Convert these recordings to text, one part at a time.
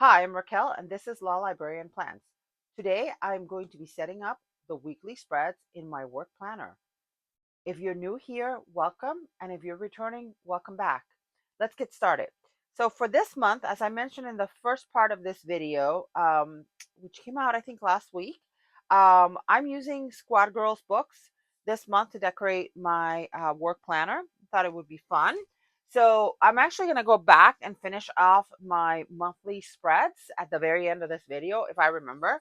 Hi, I'm Raquel, and this is Law Librarian Plans. Today, I'm going to be setting up the weekly spreads in my work planner. If you're new here, welcome, and if you're returning, welcome back. Let's get started. So for this month, as I mentioned in the first part of this video, which came out I think last week, I'm using Squad Girls books this month to decorate my work planner. Thought it would be fun. So I'm actually going to go back and finish off my monthly spreads at the very end of this video, if I remember.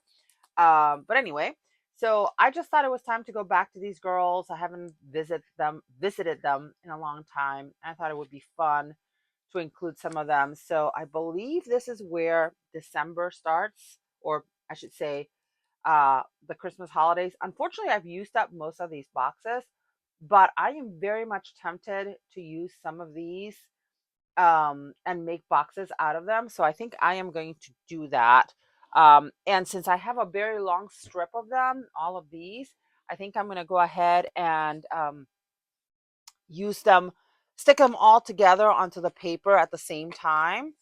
But anyway, so I just thought it was time to go back to these girls. I haven't visited them in a long time. I thought it would be fun to include some of them. So I believe this is where December starts, or I should say, the Christmas holidays. Unfortunately, I've used up most of these boxes, but I am very much tempted to use some of these and make boxes out of them. So I think I am going to do that. And since I have a very long strip of them, all of these, I think I'm going to go ahead and use them, stick them all together onto the paper at the same time.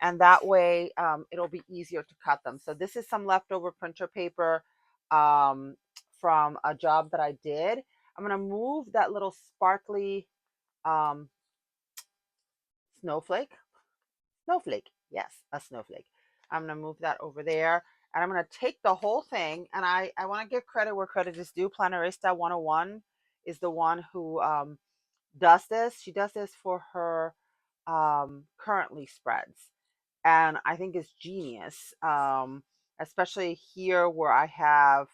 And that way it'll be easier to cut them. So this is some leftover printer paper um, from a job that I did. I'm going to move that little sparkly um, snowflake. Snowflake. Yes, a snowflake. I'm going to move that over there. And I'm going to take the whole thing. And I want to give credit where credit is due. Plannerista 101 is the one who does this. She does this for her currently spreads. And I think it's genius, especially here where I have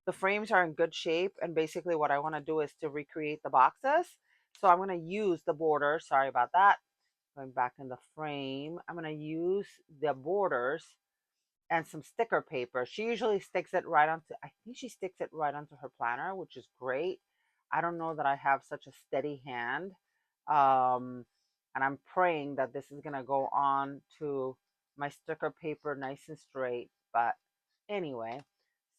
the frames are in good shape. And basically, what I want to do is to recreate the boxes. So I'm going to use the border. Sorry about that. Going back in the frame, I'm going to use the borders and some sticker paper. She usually sticks it right onto, I think she sticks it right onto her planner, which is great. I don't know that I have such a steady hand. Um, and I'm praying that this is going to go on to my sticker paper nice and straight. But anyway,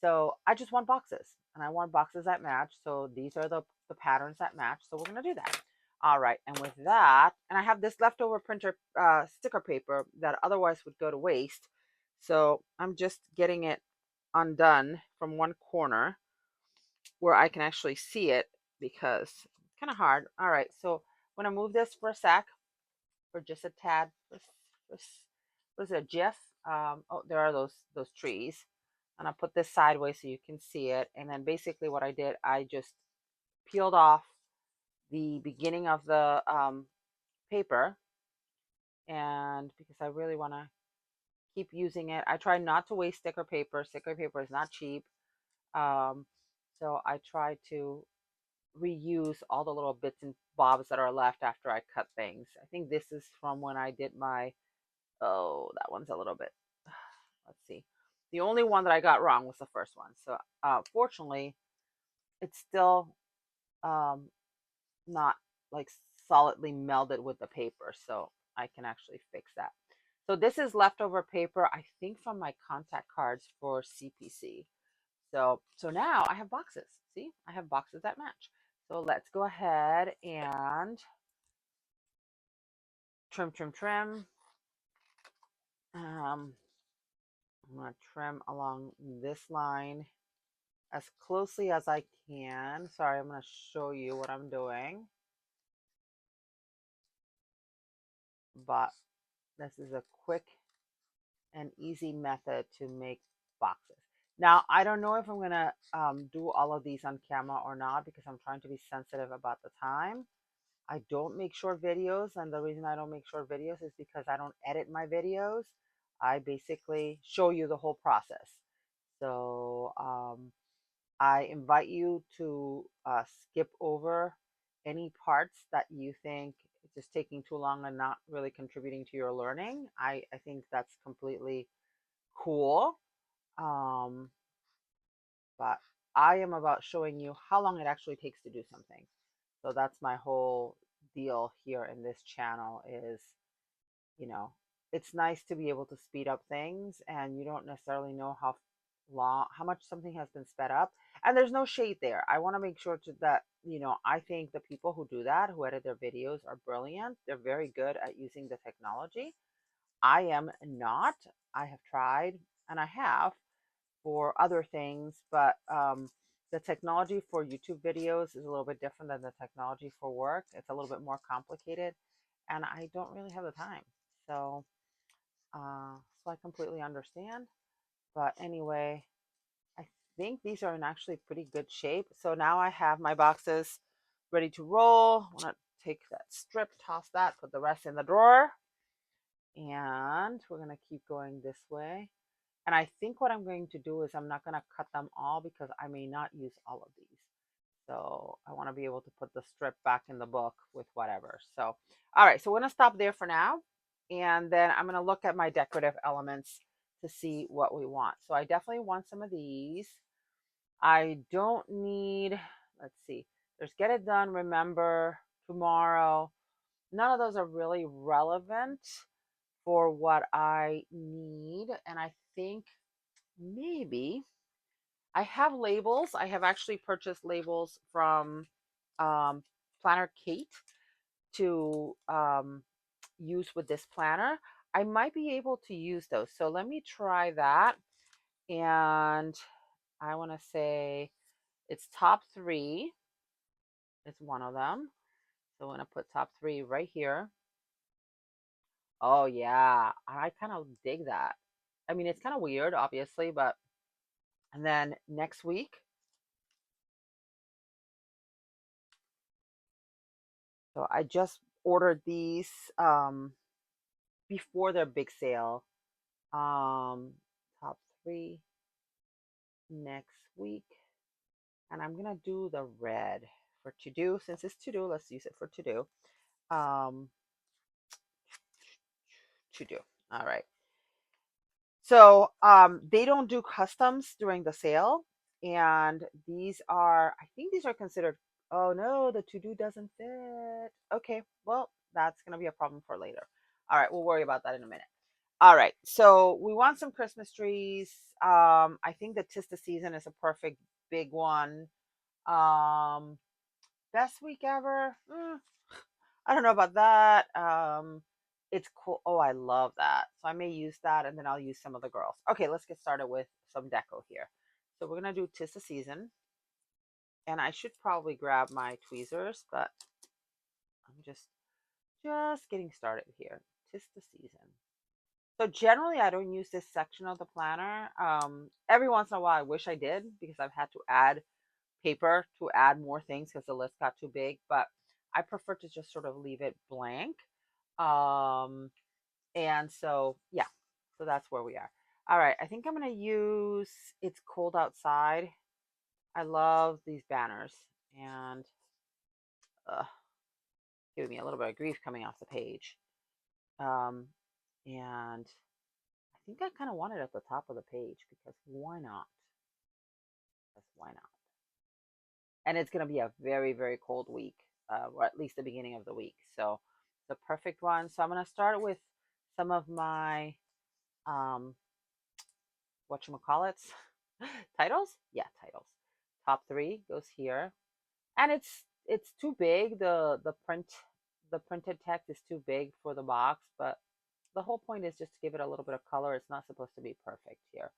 so I just want boxes and I want boxes that match. So these are the patterns that match. So we're going to do that. All right. And with that, and I have this leftover printer sticker paper that otherwise would go to waste. So I'm just getting it undone from one corner where I can actually see it because it's kind of hard. All right. So I'm going to move this for a sec, for just a tad. Was it a GIF? Oh, there are those trees. And I'll put this sideways so you can see it. And then basically what I did, I just peeled off the beginning of the paper. And because I really want to keep using it, I try not to waste sticker paper. Sticker paper is not cheap. Um, so I try to reuse all the little bits and bobs that are left after I cut things. I think this is from when I did my, oh, that one's a little bit, let's see. The only one that I got wrong was the first one. So fortunately, it's still um, not like solidly melded with the paper. So I can actually fix that. So this is leftover paper, I think from my contact cards for CPC. So now I have boxes. See, I have boxes that match. So let's go ahead and trim, trim, trim. I'm going to trim along this line as closely as I can. Sorry, I'm going to show you what I'm doing. But this is a quick and easy method to make boxes. Now, I don't know if I'm going to do all of these on camera or not because I'm trying to be sensitive about the time. I don't make short videos, and the reason I don't make short videos is because I don't edit my videos. I basically show you the whole process. So I invite you to skip over any parts that you think it's just taking too long and not really contributing to your learning. I think that's completely cool. Um, but I am about showing you how long it actually takes to do something. So that's my whole deal here in this channel is, you know, it's nice to be able to speed up things and you don't necessarily know how much something has been sped up. And there's no shade there. I want to make sure that, I think the people who do that, who edit their videos are brilliant. They're very good at using the technology. I am not. I have tried and I have for other things, but the technology for YouTube videos is a little bit different than the technology for work. It's a little bit more complicated, and I don't really have the time. So, so I completely understand. But anyway, I think these are in actually pretty good shape. So now I have my boxes ready to roll. I want to take that strip, toss that, put the rest in the drawer, and we're going to keep going this way. And I think what I'm going to do is I'm not going to cut them all because I may not use all of these. So I want to be able to put the strip back in the book with whatever. So, all right, so we're going to stop there for now. And then I'm going to look at my decorative elements to see what we want. So I definitely want some of these. I don't need, let's see, there's get it done, remember, tomorrow. None of those are really relevant for what I need. And I think maybe I have labels. I have actually purchased labels from um, Planner Kate to use with this planner. I might be able to use those. So let me try that. And I want to say it's top three is one of them. So I'm going to put top three right here. Oh, yeah. I kind of dig that. I mean, it's kind of weird, obviously, but and then next week, so I just ordered these before their big sale. Top three next week. And I'm gonna do the red for to do. Since it's to do, let's use it for to do. Um to do. All right. So they don't do customs during the sale. And these are, I think these are considered, oh no, the to do doesn't fit. Okay, well, that's gonna be a problem for later. All right, we'll worry about that in a minute. All right, so we want some Christmas trees. I think the Tista season is a perfect big one. Um, best week ever. I don't know about that. It's cool. Oh, I love that. So I may use that, and then I'll use some of the girls. Okay, let's get started with some deco here. So we're gonna do Tista season, and I should probably grab my tweezers, but I'm just getting started here. Tista season. So generally, I don't use this section of the planner. Every once in a while, I wish I did because I've had to add paper to add more things because the list got too big. But I prefer to just sort of leave it blank. Um, and so, yeah, so that's where we are. All right, I think I'm going to use It's Cold Outside. I love these banners and giving me a little bit of grief coming off the page. Um, and I think I kind of want it at the top of the page because why not? Because why not? And it's going to be a very, very cold week, or at least the beginning of the week. So the perfect one. So I'm going to start with some of my, um, whatchamacallits, titles. Yeah, titles. Top three goes here. And it's too big. The printed text is too big for the box, but the whole point is just to give it a little bit of color. It's not supposed to be perfect here.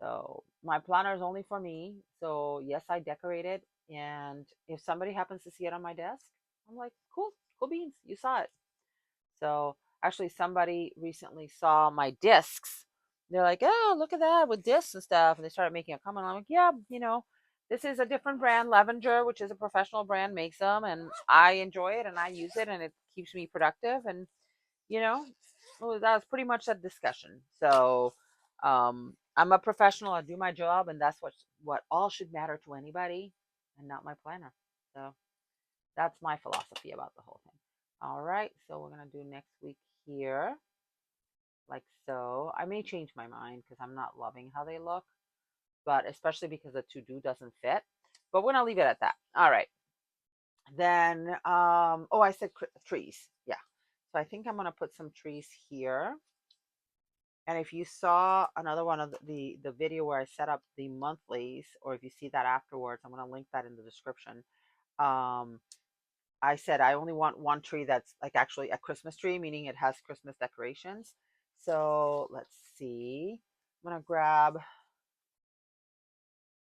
So my planner is only for me. So yes, I decorated. And if somebody happens to see it on my desk, I'm like, cool, cool beans. You saw it. So actually, somebody recently saw my discs. They're like, oh, look at that with discs and stuff. And they started making a comment. I'm like, yeah, this is a different brand, Lavender, which is a professional brand, makes them. And I enjoy it and I use it and it keeps me productive. And, you know, well, that was pretty much that discussion. So I'm a professional. I do my job. And that's what all should matter to anybody and not my planner. So that's my philosophy about the whole thing. All right, so we're going to do next week here, like so. I may change my mind because I'm not loving how they look, but especially because the to-do doesn't fit. But we're going to leave it at that. All right. Then, oh, I said trees. Yeah. So I think I'm going to put some trees here. And if you saw another one of the video where I set up the monthlies, or if you see that afterwards, I'm going to link that in the description. Um, I said I only want one tree that's like actually a Christmas tree, meaning it has Christmas decorations. So let's see. I'm going to grab,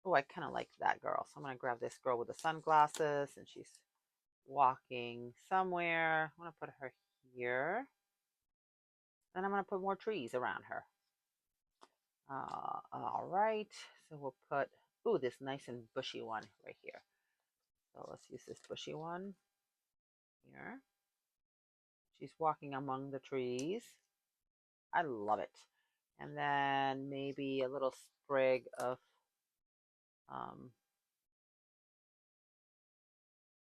oh, I kind of like that girl. So I'm going to grab this girl with the sunglasses, and she's walking somewhere. I'm going to put her here. Then I'm going to put more trees around her. All right. So we'll put, ooh, this nice and bushy one right here. So let's use this bushy one here. She's walking among the trees. I love it. And then maybe a little sprig of um,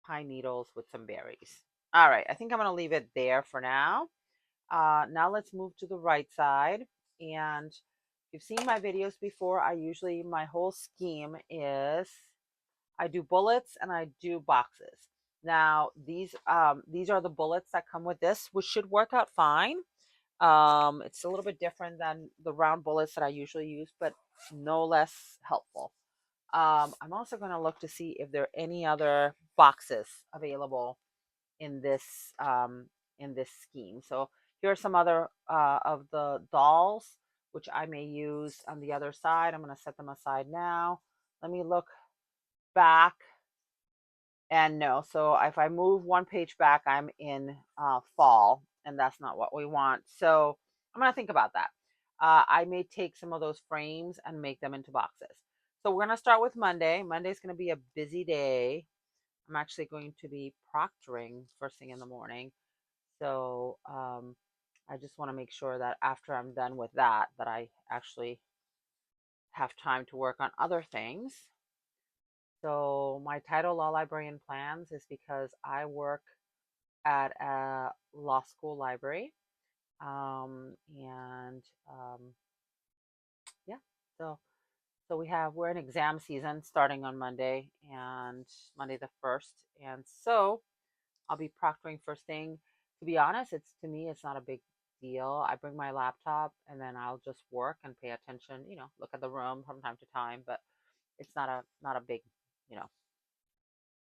pine needles with some berries. All right, I think I'm going to leave it there for now. Now let's move to the right side. And you've seen my videos before. My whole scheme is I do bullets and I do boxes. Now these are the bullets that come with this, which should work out fine. It's a little bit different than the round bullets that I usually use, but no less helpful. I'm also going to look to see if there are any other boxes available in this scheme. So here are some other of the dolls, which I may use on the other side. I'm going to set them aside now. Let me look back. And no, so if I move one page back, I'm in fall, and that's not what we want. So I'm going to think about that. I may take some of those frames and make them into boxes. So we're going to start with Monday. Monday's going to be a busy day. I'm actually going to be proctoring first thing in the morning. So I just want to make sure that after I'm done with that, that I actually have time to work on other things. So my title, Law Librarian Plans, is because I work at a law school library. And yeah, so we're in exam season starting on Monday and Monday the 1st. And so I'll be proctoring first thing. To be honest, to me, it's not a big deal. I bring my laptop and then I'll just work and pay attention, look at the room from time to time, but it's not a big, you know,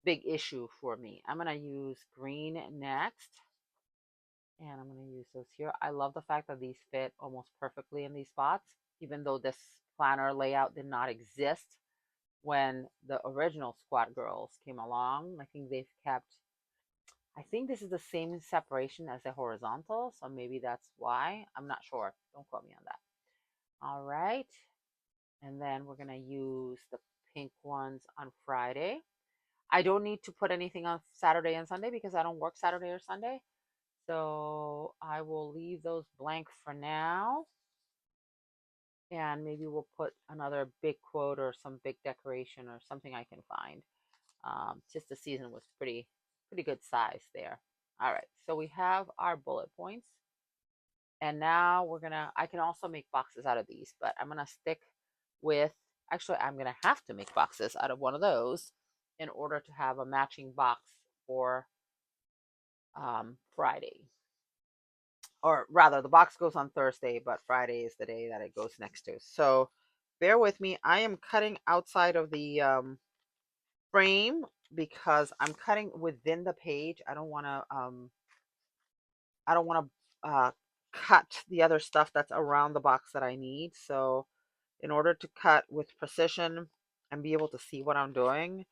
big issue for me. I'm going to use green next. And I'm going to use those here. I love the fact that these fit almost perfectly in these spots, even though this planner layout did not exist when the original Squad Girls came along. I think this is the same separation as the horizontal, so maybe that's why. I'm not sure. Don't quote me on that. All right. And then we're going to use the pink ones on Friday. I don't need to put anything on Saturday and Sunday because I don't work Saturday or Sunday. So I will leave those blank for now. And maybe we'll put another big quote or some big decoration or something I can find. Just the season was pretty good size there. All right, so we have our bullet points. And now I can also make boxes out of these, but I'm gonna stick with, actually, I'm gonna have to make boxes out of one of those in order to have a matching box for Friday. Or rather, the box goes on Thursday, but Friday is the day that it goes next to. So bear with me. I am cutting outside of the frame because I'm cutting within the page. I don't want to cut the other stuff that's around the box that I need. So in order to cut with precision and be able to see what I'm doing,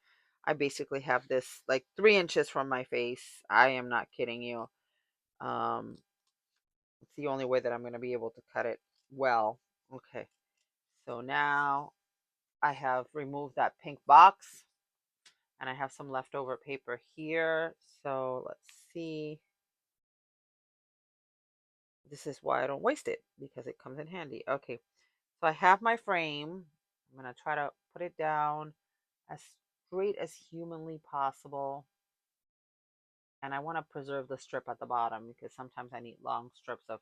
I basically have this like 3 inches from my face. I am not kidding you. It's the only way that I'm going to be able to cut it well. Okay. So now I have removed that pink box and I have some leftover paper here. So let's see. This is why I don't waste it, because it comes in handy. Okay. So I have my frame. I'm going to try to put it down as straight as humanly possible. And I want to preserve the strip at the bottom because sometimes I need long strips of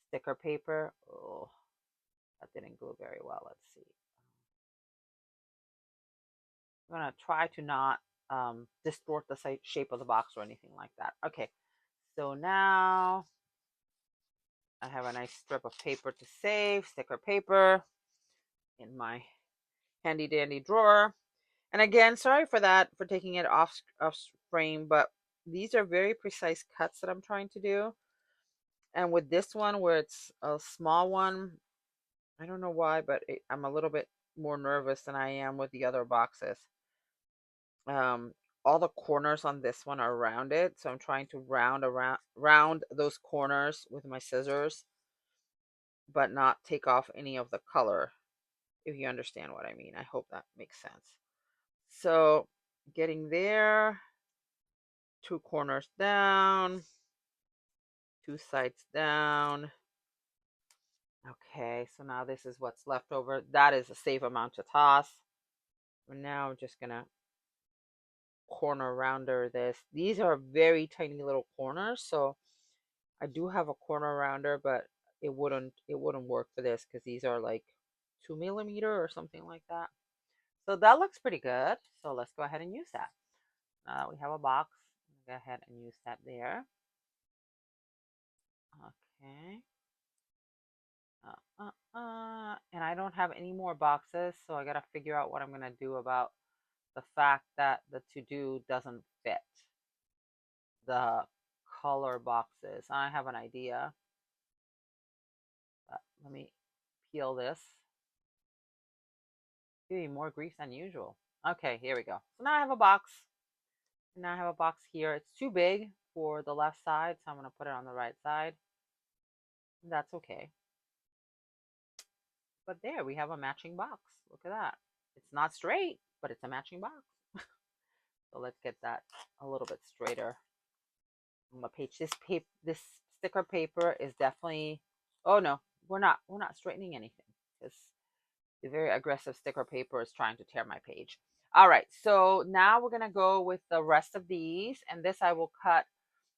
sticker paper. Oh, that didn't glue very well. Let's see. I'm going to try to not distort the shape of the box or anything like that. Okay, so now I have a nice strip of paper to save, sticker paper, in my handy dandy drawer. And again, sorry for that, for taking it off frame, but these are very precise cuts that I'm trying to do. And with this one, where it's a small one, I don't know why, but I'm a little bit more nervous than I am with the other boxes. Um, all the corners on this one are rounded, so I'm trying to round those corners with my scissors, but not take off any of the color, if you understand what I mean. I hope that makes sense. So getting there, two corners down, two sides down. Okay, so now this is what's left over. That is a safe amount to toss. And now I'm just gonna corner rounder this. These are very tiny little corners, so I do have a corner rounder, but it wouldn't work for this because these are like 2 millimeter or something like that. So that looks pretty good. So let's go ahead and use that. Now that we have a box, go ahead and use that there. Okay. And I don't have any more boxes, so I gotta figure out what I'm gonna do about the fact that the to-do doesn't fit the color boxes. I have an idea, but let me peel this. Giving more grease than usual. Okay, here we go. So now I have a box. Now I have a box here. It's too big for the left side, so I'm gonna put it on the right side. That's okay. But there, we have a matching box. Look at that. It's not straight, but it's a matching box. So let's get that a little bit straighter on the page. This sticker paper is definitely. Oh no, we're not straightening anything because the very aggressive sticker paper is trying to tear my page. All right, so now we're gonna go with the rest of these, and this I will cut.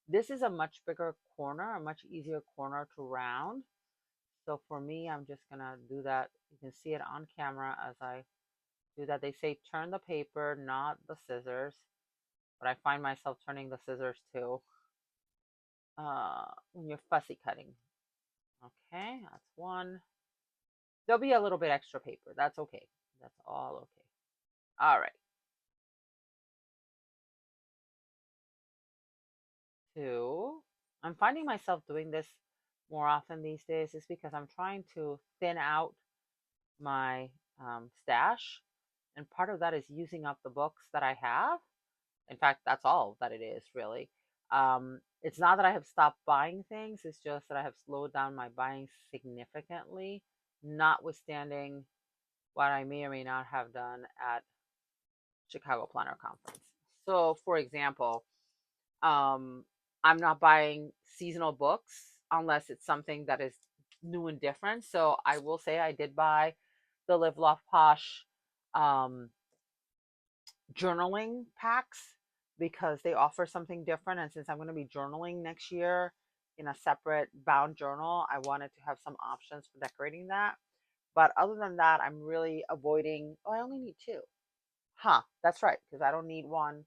This is a much bigger corner, a much easier corner to round. So for me, I'm just gonna do that. You can see it on camera as I do that. They say turn the paper, not the scissors, but I find myself turning the scissors too when you're fussy cutting. Okay, that's one. There'll be a little bit extra paper. That's okay. That's all okay. All right. Two. I'm finding myself doing this more often these days is because I'm trying to thin out my stash. And part of that is using up the books that I have. In fact, that's all that it is, really. It's not that I have stopped buying things, it's just that I have slowed down my buying significantly, notwithstanding what I may or may not have done at Chicago Planner Conference. So, for example, I'm not buying seasonal books unless it's something that is new and different. So, I will say I did buy the Live Love Posh um, journaling packs because they offer something different. And since I'm going to be journaling next year in a separate bound journal, I wanted to have some options for decorating that. But other than that, I'm really avoiding. Oh, I only need two. Huh, that's right, because I don't need one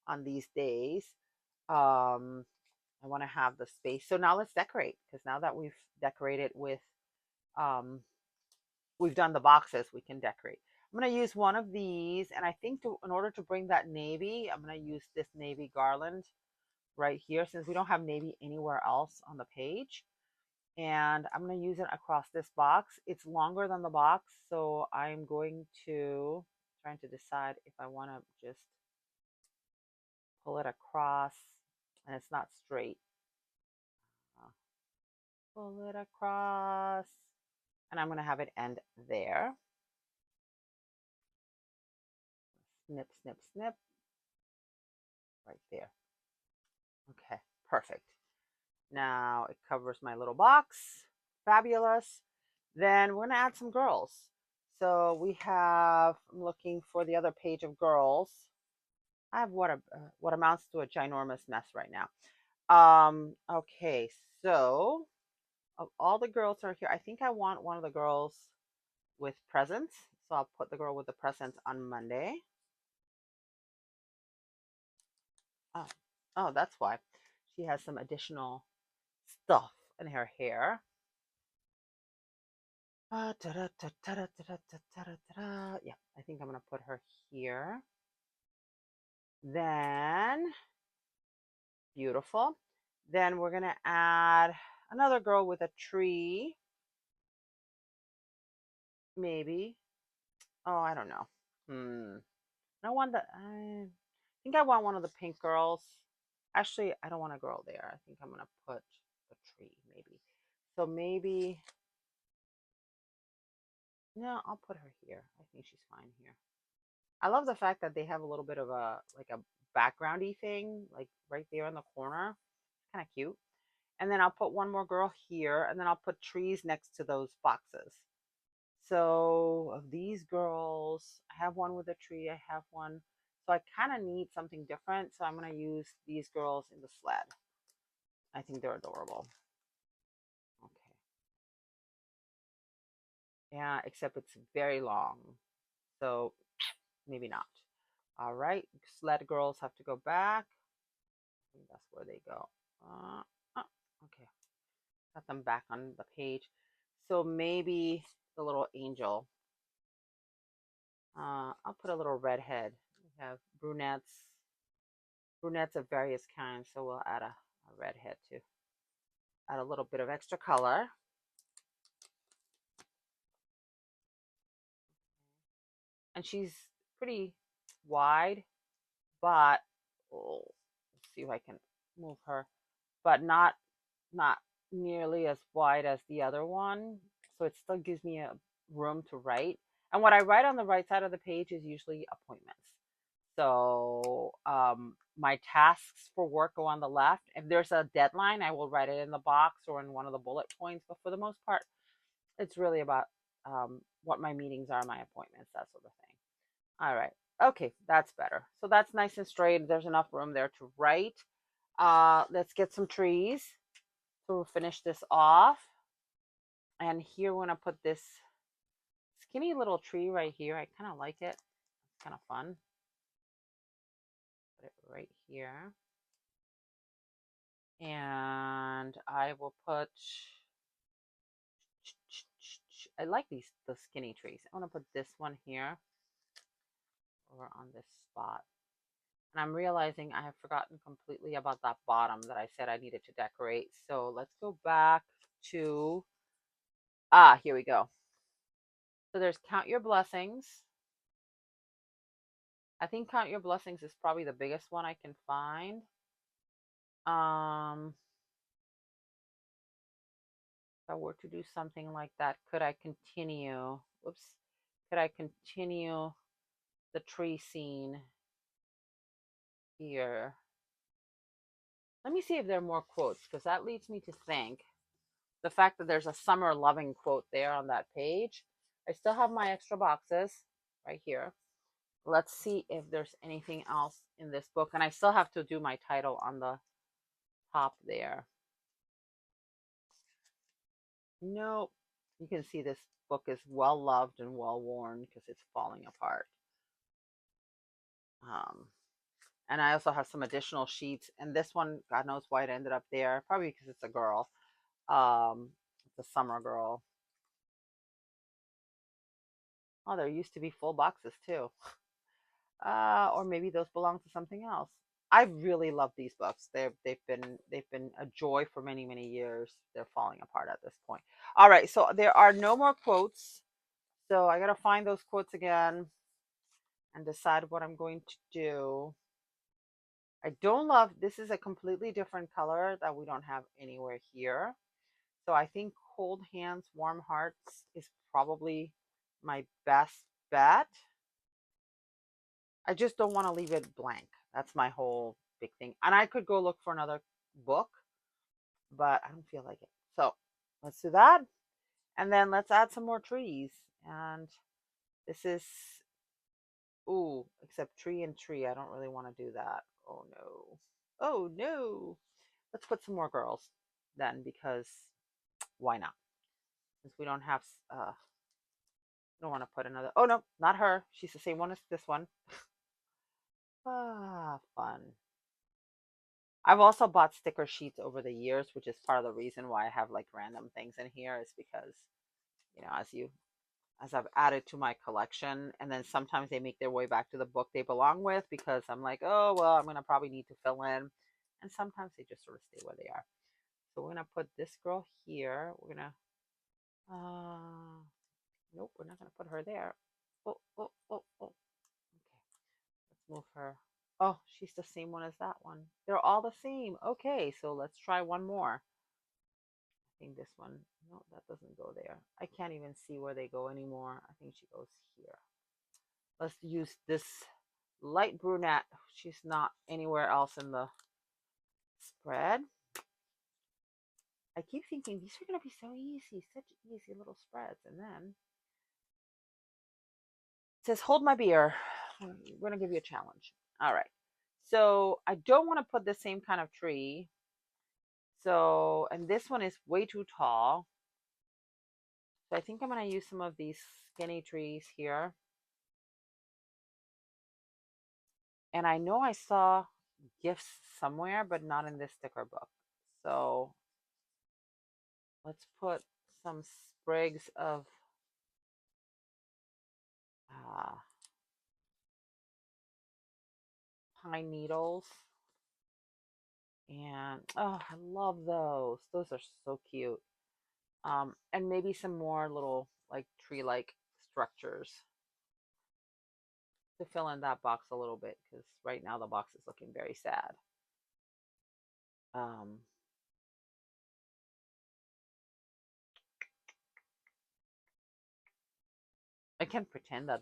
on these days. Um, I want to have the space. So now let's decorate because now that we've decorated with um, we've done the boxes, we can decorate. I'm going to use one of these, and I think in order to bring that navy, I'm going to use this navy garland right here since we don't have navy anywhere else on the page. And I'm going to use it across this box. It's longer than the box, so I'm going to trying to decide if I want to just pull it across, and it's not straight. Pull it across, and I'm going to have it end there. Snip, snip, snip. Right there. Okay, perfect. Now it covers my little box. Fabulous. Then we're going to add some girls. So we have, I'm looking for the other page of girls. I have what amounts to a ginormous mess right now. Okay, so of all the girls are here, I think I want one of the girls with presents. So I'll put the girl with the presents on Monday. Oh, oh, that's why. She has some additional stuff in her hair. Yeah, I think I'm going to put her here. Then, beautiful. Then we're going to add another girl with a tree, maybe. Oh, I don't know. I want the. I think I want one of the pink girls. Actually, I don't want a girl there. I think I'm gonna put a tree, maybe. So maybe no, I'll put her here. I think she's fine here. I love the fact that they have a little bit of a like a backgroundy thing, like right there in the corner. Kind of cute. And then I'll put one more girl here, and then I'll put trees next to those boxes. So of these girls, I have one with a tree, I have one. So I kind of need something different. So I'm going to use these girls in the sled. I think they're adorable. Okay. Yeah, except it's very long. So maybe not. All right. Sled girls have to go back. I think that's where they go. Okay. Got them back on the page. So maybe the little angel. I'll put a little redhead. We have brunettes of various kinds. So we'll add a redhead to add a little bit of extra color. And she's pretty wide, but let's see if I can move her, but not nearly as wide as the other one. So it still gives me a room to write. And what I write on the right side of the page is usually appointments. So my tasks for work go on the left. If there's a deadline, I will write it in the box or in one of the bullet points. But for the most part, it's really about what my meetings are, my appointments, that sort of thing. All right. Okay, that's better. So that's nice and straight. There's enough room there to write. Let's get some trees. So we'll finish this off. And here we're going to put this skinny little tree right here. I kind of like it. It's kind of fun. Put it right here. And I will put, I like the skinny trees. I want to put this one here over on this spot. And I'm realizing I have forgotten completely about that bottom that I said I needed to decorate. So let's go back to, here we go. So there's Count Your Blessings. I think Count Your Blessings is probably the biggest one I can find. If I were to do something like that, could I continue? Whoops. Could I continue the tree scene here? Let me see if there are more quotes, because that leads me to think the fact that there's a summer loving quote there on that page. I still have my extra boxes right here. Let's see if there's anything else in this book. And I still have to do my title on the top there. Nope. You can see this book is well loved and well worn because it's falling apart. And I also have some additional sheets. And this one, God knows why it ended up there. Probably because it's a girl. It's a summer girl. Oh, there used to be full boxes too. Or maybe those belong to something else. I really love these books. They've been a joy for many years. They're falling apart at this point. All right, so there are no more quotes. So I gotta find those quotes again and decide what I'm going to do. I don't love this is a completely different color that we don't have anywhere here. So I think Cold Hands, Warm Hearts is probably my best bet. I just don't want to leave it blank. That's my whole big thing. And I could go look for another book, but I don't feel like it. So let's do that. And then let's add some more trees. And this is, ooh, except tree and tree. I don't really want to do that. Oh no. Oh no. Let's put some more girls then, because why not? Since we don't have, don't want to put another, oh no, not her. She's the same one as this one. Fun. I've also bought sticker sheets over the years, which is part of the reason why I have like random things in here, is because, as I've added to my collection, and then sometimes they make their way back to the book they belong with, because I'm like, oh well, I'm gonna probably need to fill in, and sometimes they just sort of stay where they are. So we're gonna put this girl here. We're gonna nope, we're not gonna put her there. Oh, oh, oh, oh. Okay, let's move her. Oh, she's the same one as that one. They're all the same. Okay, so let's try one more. I think this one, no, that doesn't go there. I can't even see where they go anymore. I think she goes here. Let's use this light brunette. She's not anywhere else in the spread. I keep thinking these are going to be so easy, such easy little spreads. And then it says, hold my beer. We're going to give you a challenge. All right. So I don't want to put the same kind of tree. So, and this one is way too tall. So I think I'm going to use some of these skinny trees here. And I know I saw gifts somewhere, but not in this sticker book. So let's put some sprigs of pine needles. And oh, I love those. Those are so cute. And maybe some more little like tree-like structures to fill in that box a little bit because right now the box is looking very sad. Um, I can pretend that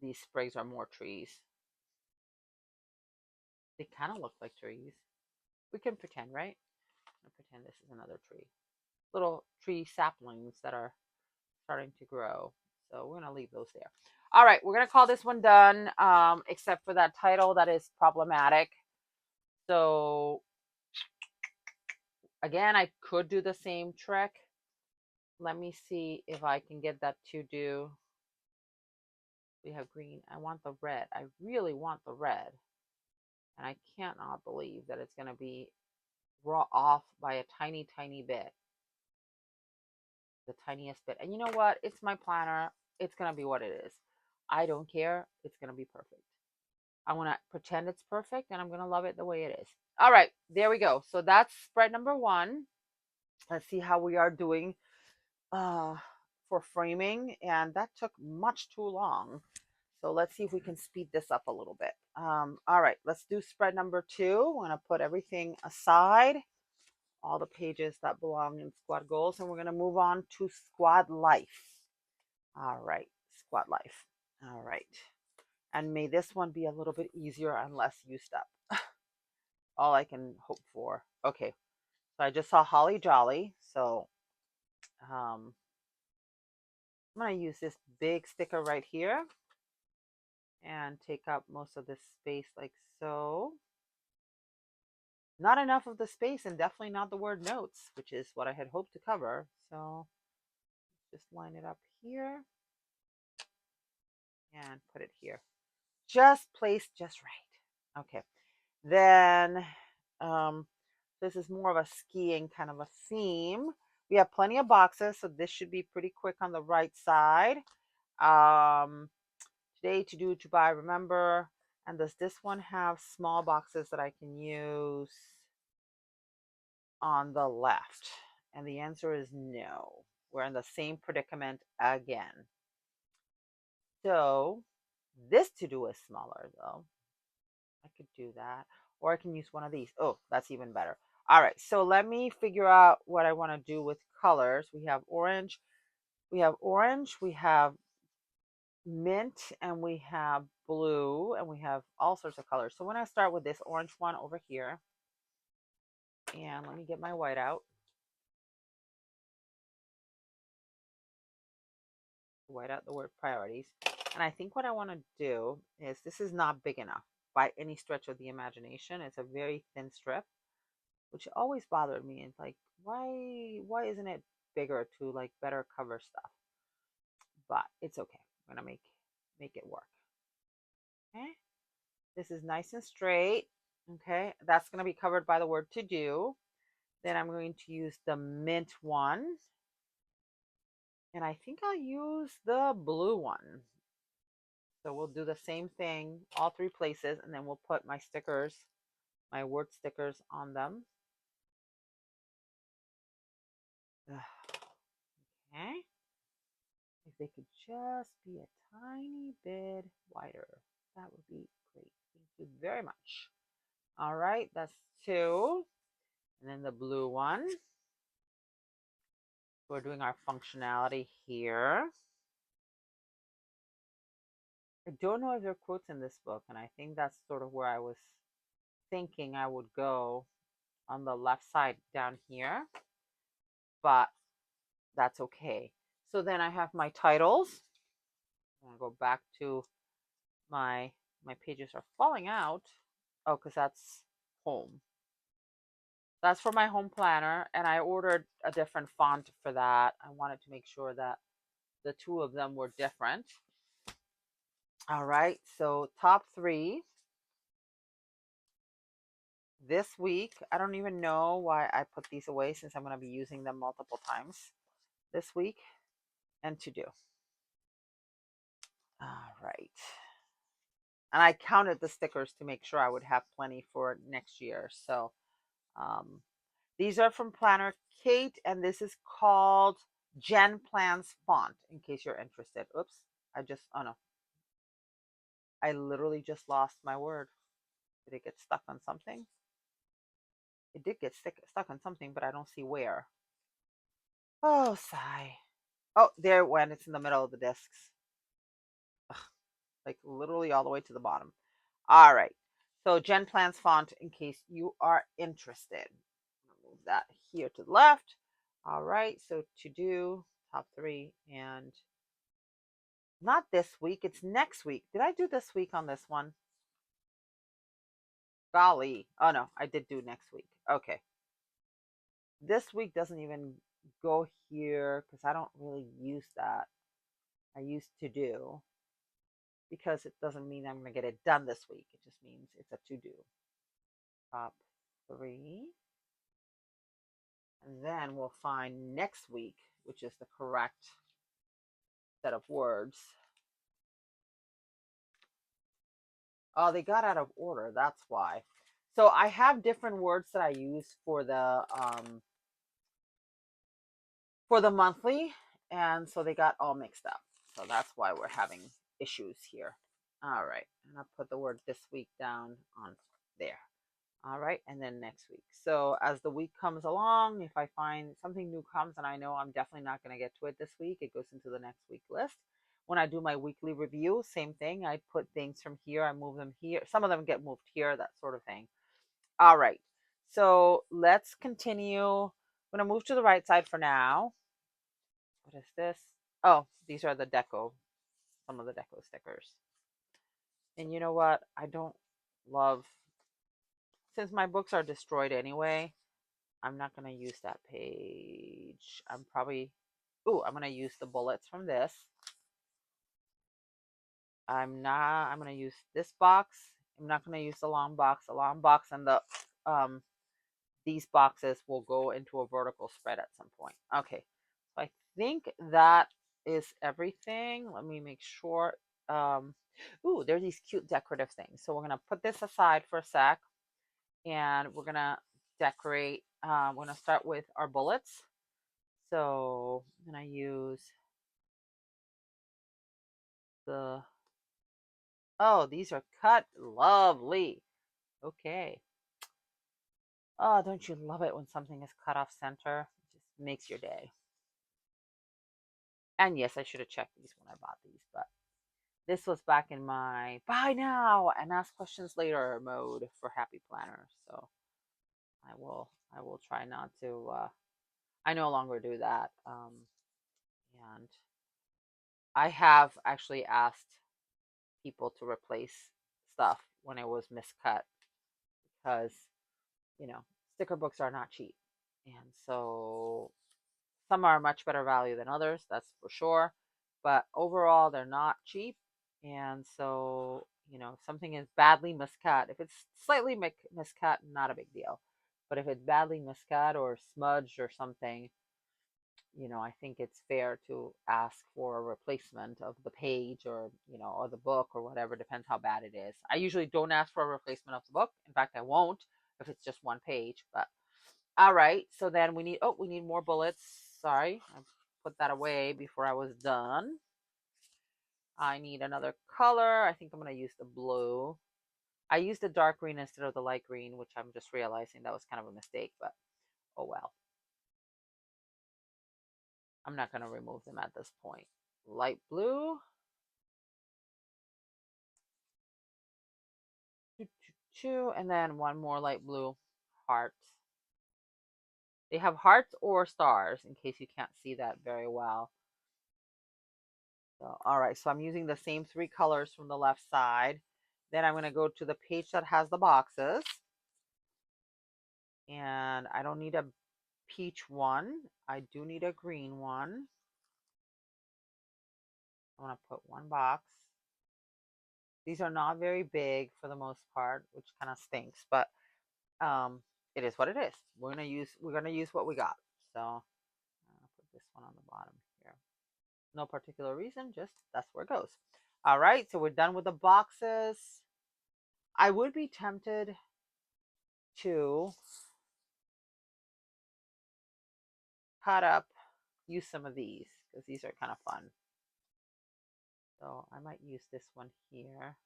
these sprigs are more trees. They kind of look like trees. We can pretend, right? I'm pretend this is another tree. Little tree saplings that are starting to grow. So we're gonna leave those there. All right, we're gonna call this one done, except for that title that is problematic. So again, I could do the same trick. Let me see if I can get that to do. We have green. I want the red. I really want the red. And I cannot believe that it's going to be raw off by a tiny, tiny bit. The tiniest bit. And you know what? It's my planner. It's going to be what it is. I don't care. It's going to be perfect. I want to pretend it's perfect and I'm going to love it the way it is. All right, there we go. So that's spread number one. Let's see how we are doing for framing. And that took much too long. So let's see if we can speed this up a little bit. All right, let's do spread number two. We're going to put everything aside, all the pages that belong in squad goals, and we're going to move on to squad life. All right, squad life. All right. And may this one be a little bit easier and less used up. All I can hope for. Okay, so I just saw Holly Jolly. So I'm going to use this big sticker right here and take up most of this space like so. Not enough of the space and definitely not the word notes, which is what I had hoped to cover. So just line it up here and put it here. Just placed just right. Okay. Then this is more of a skiing kind of a theme. We have plenty of boxes, so this should be pretty quick on the right side. Today, to do, to buy, remember. And does this one have small boxes that I can use on the left? And the answer is no. We're in the same predicament again. So this to do is smaller though. I could do that. Or I can use one of these. Oh, that's even better. All right, so let me figure out what I want to do with colors. We have orange, we have mint, and we have blue, and we have all sorts of colors. So when I start with this orange one over here, and let me get my white out. White out the word priorities. And I think what I want to do is, this is not big enough by any stretch of the imagination. It's a very thin strip, which always bothered me. It's like, why isn't it bigger to like better cover stuff? But it's okay. I'm gonna make it work. Okay. This is nice and straight. Okay. That's gonna be covered by the word to do. Then I'm going to use the mint one. And I think I'll use the blue one. So we'll do the same thing, all three places, and then we'll put my stickers, my word stickers on them. Okay. If they could just be a tiny bit wider, that would be great. Thank you very much. All right, that's two. And then the blue one. We're doing our functionality here. I don't know if there are quotes in this book, and I think that's sort of where I was thinking I would go on the left side down here, but that's okay. So then I have my titles. I'm gonna go back to my pages are falling out. Oh, because that's home. That's for my home planner, and I ordered a different font for that. I wanted to make sure that the two of them were different. All right, so top three this week. I don't even know why I put these away since I'm going to be using them multiple times this week and to do. All right. And I counted the stickers to make sure I would have plenty for next year. So um, these are from Planner Kate, and this is called Jen Plans Font, in case you're interested. Oops, oh no. I literally just lost my word. Did it get stuck on something? It did get stuck on something, but I don't see where. Oh, sigh. Oh, there it went. It's in the middle of the discs. Ugh, like literally all the way to the bottom. All right. So Jen Plans Font, in case you are interested. I'll move that here to the left. All right. So to do top three, and not this week. It's next week. Did I do this week on this one? Golly. Oh, no. I did do next week. Okay. This week doesn't even go here because I don't really use that. I used to do, because it doesn't mean I'm going to get it done this week. It just means it's a to do. Top three. And then we'll find next week, which is the correct set of words. Oh, they got out of order. That's why. So I have different words that I use for the monthly, and so they got all mixed up. So that's why we're having issues here. All right, and I'll put the word this week down on there. All right, and then next week. So as the week comes along, if I find something new comes and I know I'm definitely not going to get to it this week, it goes into the next week list. When I do my weekly review, same thing. I put things from here, I move them here. Some of them get moved here, that sort of thing. All right, so let's continue. I'm going to move to the right side for now. What is this? Oh, these are the deco, some of the deco stickers. And you know what? I don't love, since my books are destroyed anyway, I'm not going to use that page. I'm going to use the bullets from this. I'm going to use this box. I'm not going to use the long box. The long box and these boxes will go into a vertical spread at some point. Okay. So I think that is everything. Let me make sure. There's these cute decorative things. So we're going to put this aside for a sec, and we're going to decorate. We're going to start with our bullets. So I'm going to use these are cut. Lovely. Okay. Oh, don't you love it when something is cut off center? It just makes your day. And yes, I should have checked these when I bought these, but this was back in my buy now and ask questions later mode for Happy Planner. So I will try not to I no longer do that. And I have actually asked people to replace stuff when it was miscut, because sticker books are not cheap, and so some are much better value than others, that's for sure, but overall they're not cheap. And so if something is badly miscut, if it's slightly miscut, not a big deal, but if it's badly miscut or smudged or something, I think it's fair to ask for a replacement of the page, or the book, or whatever, depends how bad it is. I usually don't ask for a replacement of the book. In fact, I won't if it's just one page. But all right, so then we need more bullets. sorry. I put that away before I was done. I need another color. I think I'm going to use the blue. I used the dark green instead of the light green, which I'm just realizing that was kind of a mistake, but oh well. I'm not going to remove them at this point. Light blue. And then one more light blue. Hearts. They have hearts or stars, in case you can't see that very well. So, all right, so I'm using the same three colors from the left side. Then I'm going to go to the page that has the boxes. And I don't need a peach one. I do need a green one. I want to put one box. These are not very big for the most part, which kind of stinks, but it is what it is. We're gonna use what we got. So I'll put this one on the bottom here. No particular reason, just that's where it goes. All right, so we're done with the boxes. I would be tempted to cut up, use some of these because these are kind of fun. So I might use this one here.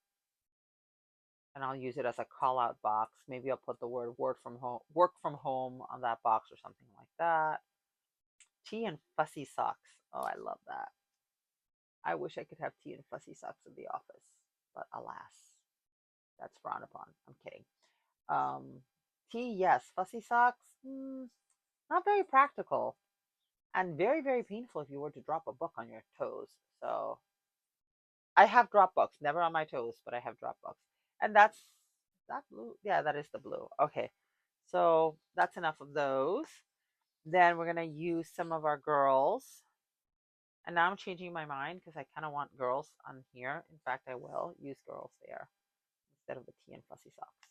And I'll use it as a call out box. Maybe I'll put the word work from home on that box or something like that. Tea and fussy socks. Oh, I love that. I wish I could have tea and fussy socks in the office, but alas, that's frowned upon. I'm kidding. Tea, yes. Fussy socks, not very practical, and very, very painful if you were to drop a book on your toes. So I have drop books, never on my toes, but I have drop books, and that's that blue. Yeah, that is the blue. Okay, so that's enough of those. Then we're gonna use some of our girls. And now I'm changing my mind because I kind of want girls on here. In fact, I will use girls there instead of the tea and fussy socks.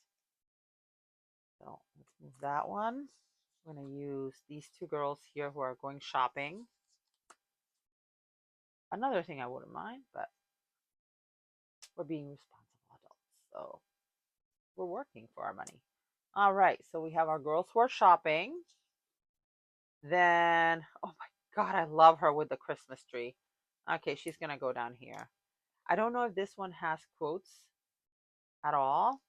So let's move that one. I'm going to use these two girls here who are going shopping. Another thing I wouldn't mind, but we're being responsible adults. So we're working for our money. All right. So we have our girls who are shopping. Then, oh my God, I love her with the Christmas tree. Okay, she's going to go down here. I don't know if this one has quotes at all.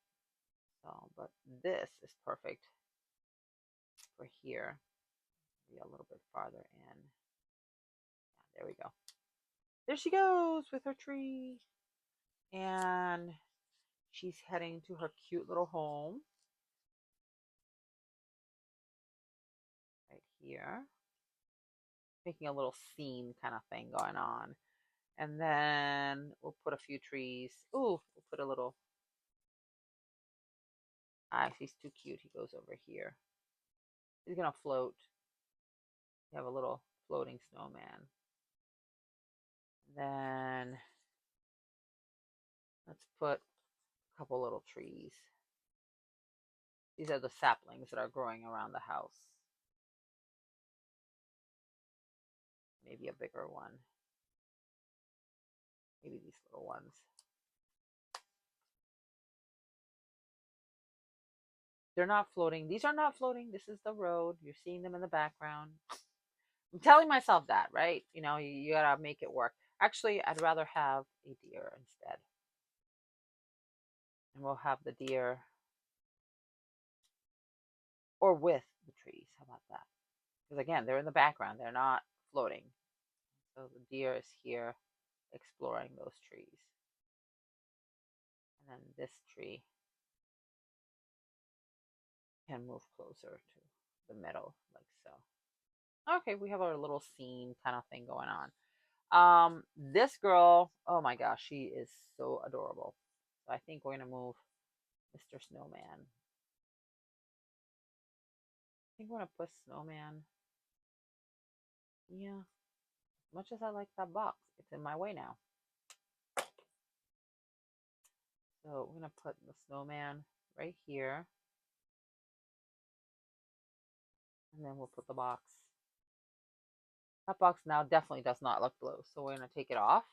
So, but this is perfect for here. Be a little bit farther in. Yeah, there we go. There she goes with her tree. And she's heading to her cute little home. Right here. Making a little scene kind of thing going on. And then we'll put a few trees. Ooh, we'll put a little. Ah, she's too cute. He goes over here. He's going to float. You have a little floating snowman. Then let's put a couple little trees. These are the saplings that are growing around the house. Maybe a bigger one. Maybe these little ones. They're not floating. These are not floating. This is the road. You're seeing them in the background. I'm telling myself that, right? You gotta make it work. Actually, I'd rather have a deer instead. And we'll have the deer or with the trees. How about that? Because again, they're in the background. They're not floating. So the deer is here exploring those trees. And then this tree can move closer to the middle, like so. Okay, we have our little scene kind of thing going on. This girl, oh my gosh, she is so adorable. So I think we're gonna move Mr. Snowman. I think we're gonna put Snowman. Yeah, as much as I like that box, it's in my way now. So we're gonna put the Snowman right here. And then we'll put the box. That box now definitely does not look blue, so we're gonna take it off.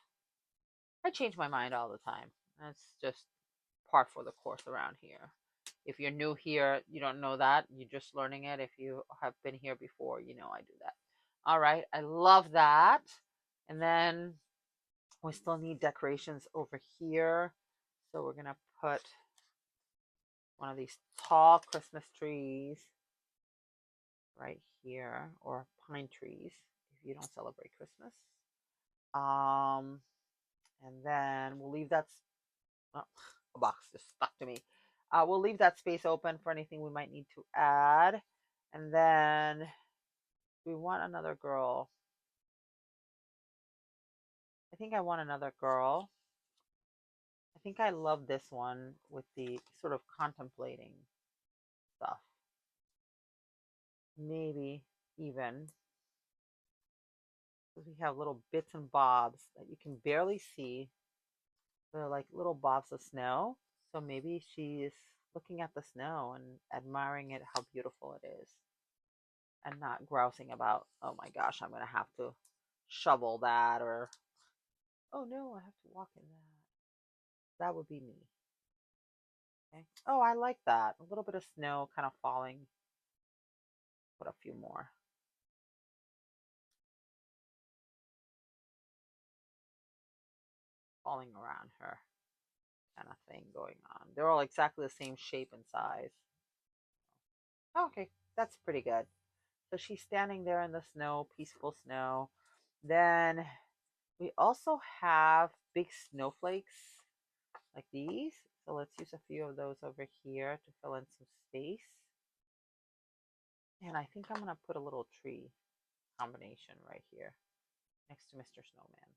I change my mind all the time. That's just par for the course around here. If you're new here, you don't know that. You're just learning it. If you have been here before, you know I do that. All right, I love that. And then we still need decorations over here. So we're gonna put one of these tall Christmas trees right here, or pine trees if you don't celebrate Christmas. Um, and then we'll leave that. Oh, a box just stuck to me. We'll leave that space open for anything we might need to add. And then we want another girl. I think I want another girl. I think I love this one with the sort of contemplating stuff. Maybe even because we have little bits and bobs that you can barely see. They're like little bobs of snow. So maybe she's looking at the snow and admiring it, how beautiful it is, and not grousing about, oh my gosh, I'm going to have to shovel that, or, oh no, I have to walk in that. That would be me. Okay. Oh, I like that. A little bit of snow kind of falling. Put a few more. Falling around her kind of thing going on. They're all exactly the same shape and size. Okay, that's pretty good. So she's standing there in the snow, peaceful snow. Then we also have big snowflakes like these. So let's use a few of those over here to fill in some space. And I think I'm going to put a little tree combination right here next to Mr. Snowman.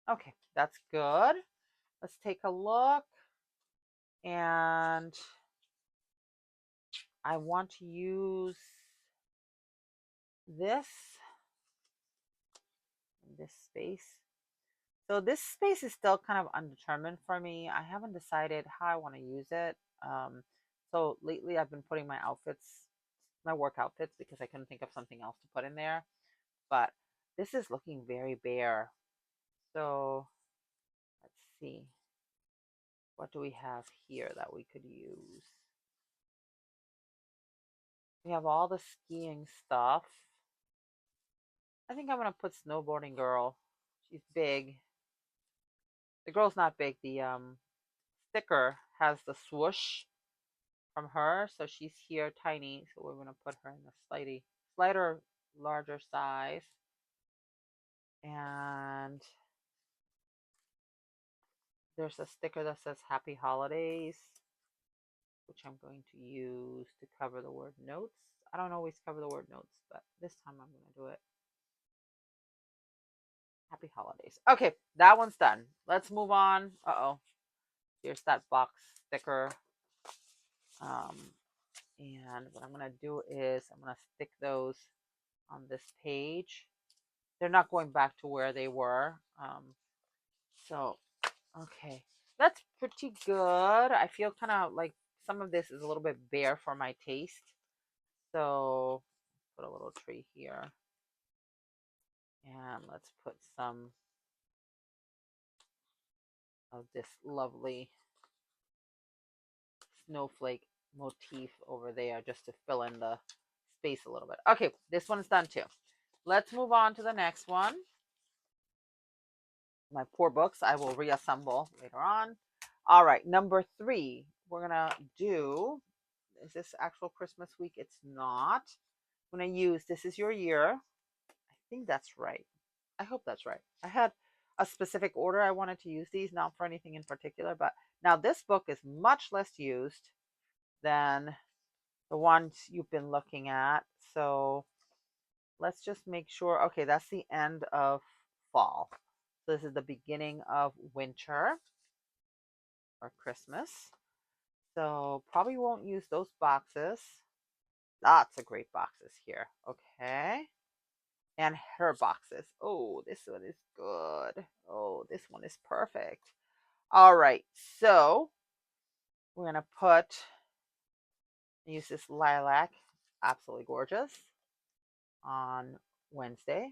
Okay, that's good. Let's take a look. And I want to use this space. So this space is still kind of undetermined for me. I haven't decided how I want to use it. So lately I've been putting my outfits, my work outfits, because I couldn't think of something else to put in there. But this is looking very bare. So let's see. What do we have here that we could use? We have all the skiing stuff. I think I'm going to put snowboarding girl. She's big. The girl's not big. The sticker has the swoosh from her, so she's here tiny. So we're going to put her in the slighter, larger size. And there's a sticker that says Happy Holidays, which I'm going to use to cover the word notes. I don't always cover the word notes, but this time I'm going to do it. Happy Holidays. Okay, that one's done. Let's move on. Uh-oh. Here's that box sticker. And what I'm going to do is I'm going to stick those on this page. They're not going back to where they were. So, okay. That's pretty good. I feel kind of like some of this is a little bit bare for my taste. So, put a little tree here. And let's put some of this lovely snowflake motif over there just to fill in the space a little bit. Okay, this one's done too. Let's move on to the next one. My poor books, I will reassemble later on. All right, number 3, we're gonna do, is this actual Christmas week? It's not. I'm gonna use This Is Your Year. I think that's right. I hope that's right. I had a specific order I wanted to use these, not for anything in particular, but now this book is much less used than the ones you've been looking at. So let's just make sure. Okay, that's the end of fall. So this is the beginning of winter or Christmas. So probably won't use those boxes. Lots of great boxes here. Okay. And her boxes. Oh, this one is good. Oh, this one is perfect. All right. So we're going to use this lilac. Absolutely gorgeous. On Wednesday,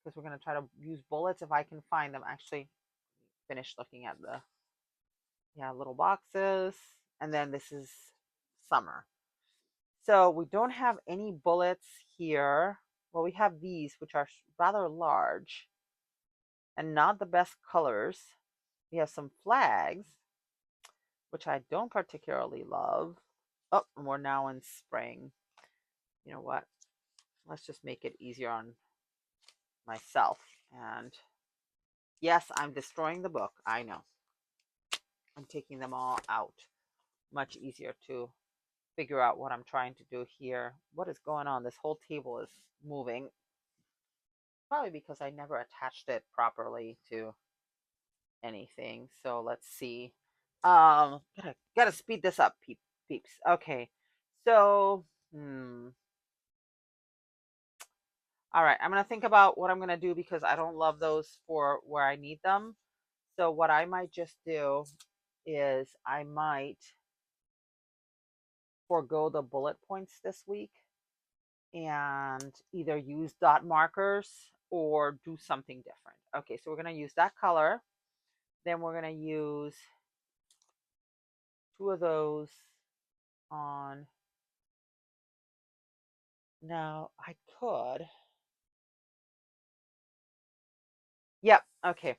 because we're going to try to use bullets if I can find them. Actually, finish looking at the little boxes. And then this is summer. So we don't have any bullets here. well, we have these, which are rather large and not the best colors. We have some flags, which I don't particularly love. Oh, and we're now in spring. You know what? Let's just make it easier on myself. And yes, I'm destroying the book. I know. I'm taking them all out. Much easier to figure out what I'm trying to do here. What is going on? This whole table is moving. Probably because I never attached it properly to anything. So let's see. Gotta speed this up, peeps. Okay. So, all right, I'm gonna think about what I'm gonna do because I don't love those for where I need them. So what I might just do is I might forego the bullet points this week and either use dot markers or do something different. Okay, so we're going to use that color. Then we're going to use two of those on. Now I could. Yep. Okay.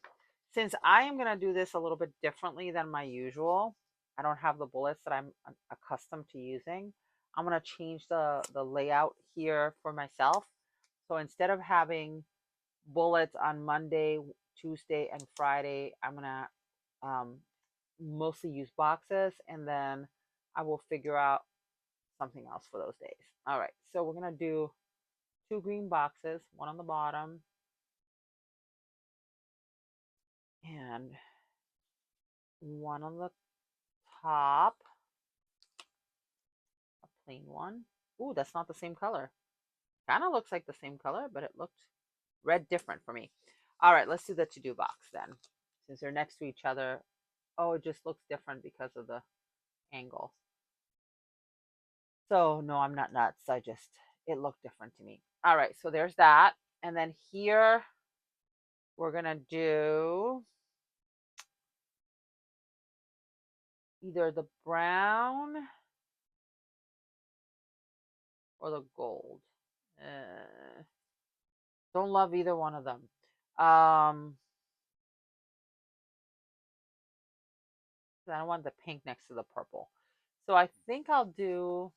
Since I am going to do this a little bit differently than my usual, I don't have the bullets that I'm accustomed to using. I'm going to change the layout here for myself. So instead of having bullets on Monday, Tuesday, and Friday, I'm going to mostly use boxes, and then I will figure out something else for those days. All right, so we're going to do two green boxes, one on the bottom and one on the top, a plain one. Ooh, that's not the same color. Kind of looks like the same color, but it looked red different for me. All right, let's do the to-do box then. Since they're next to each other, oh, it just looks different because of the angle. So no, I'm not nuts. It looked different to me. All right, so there's that. And then here we're gonna do either the brown or the gold. Don't love either one of them. I don't want the pink next to the purple. So I think I'll do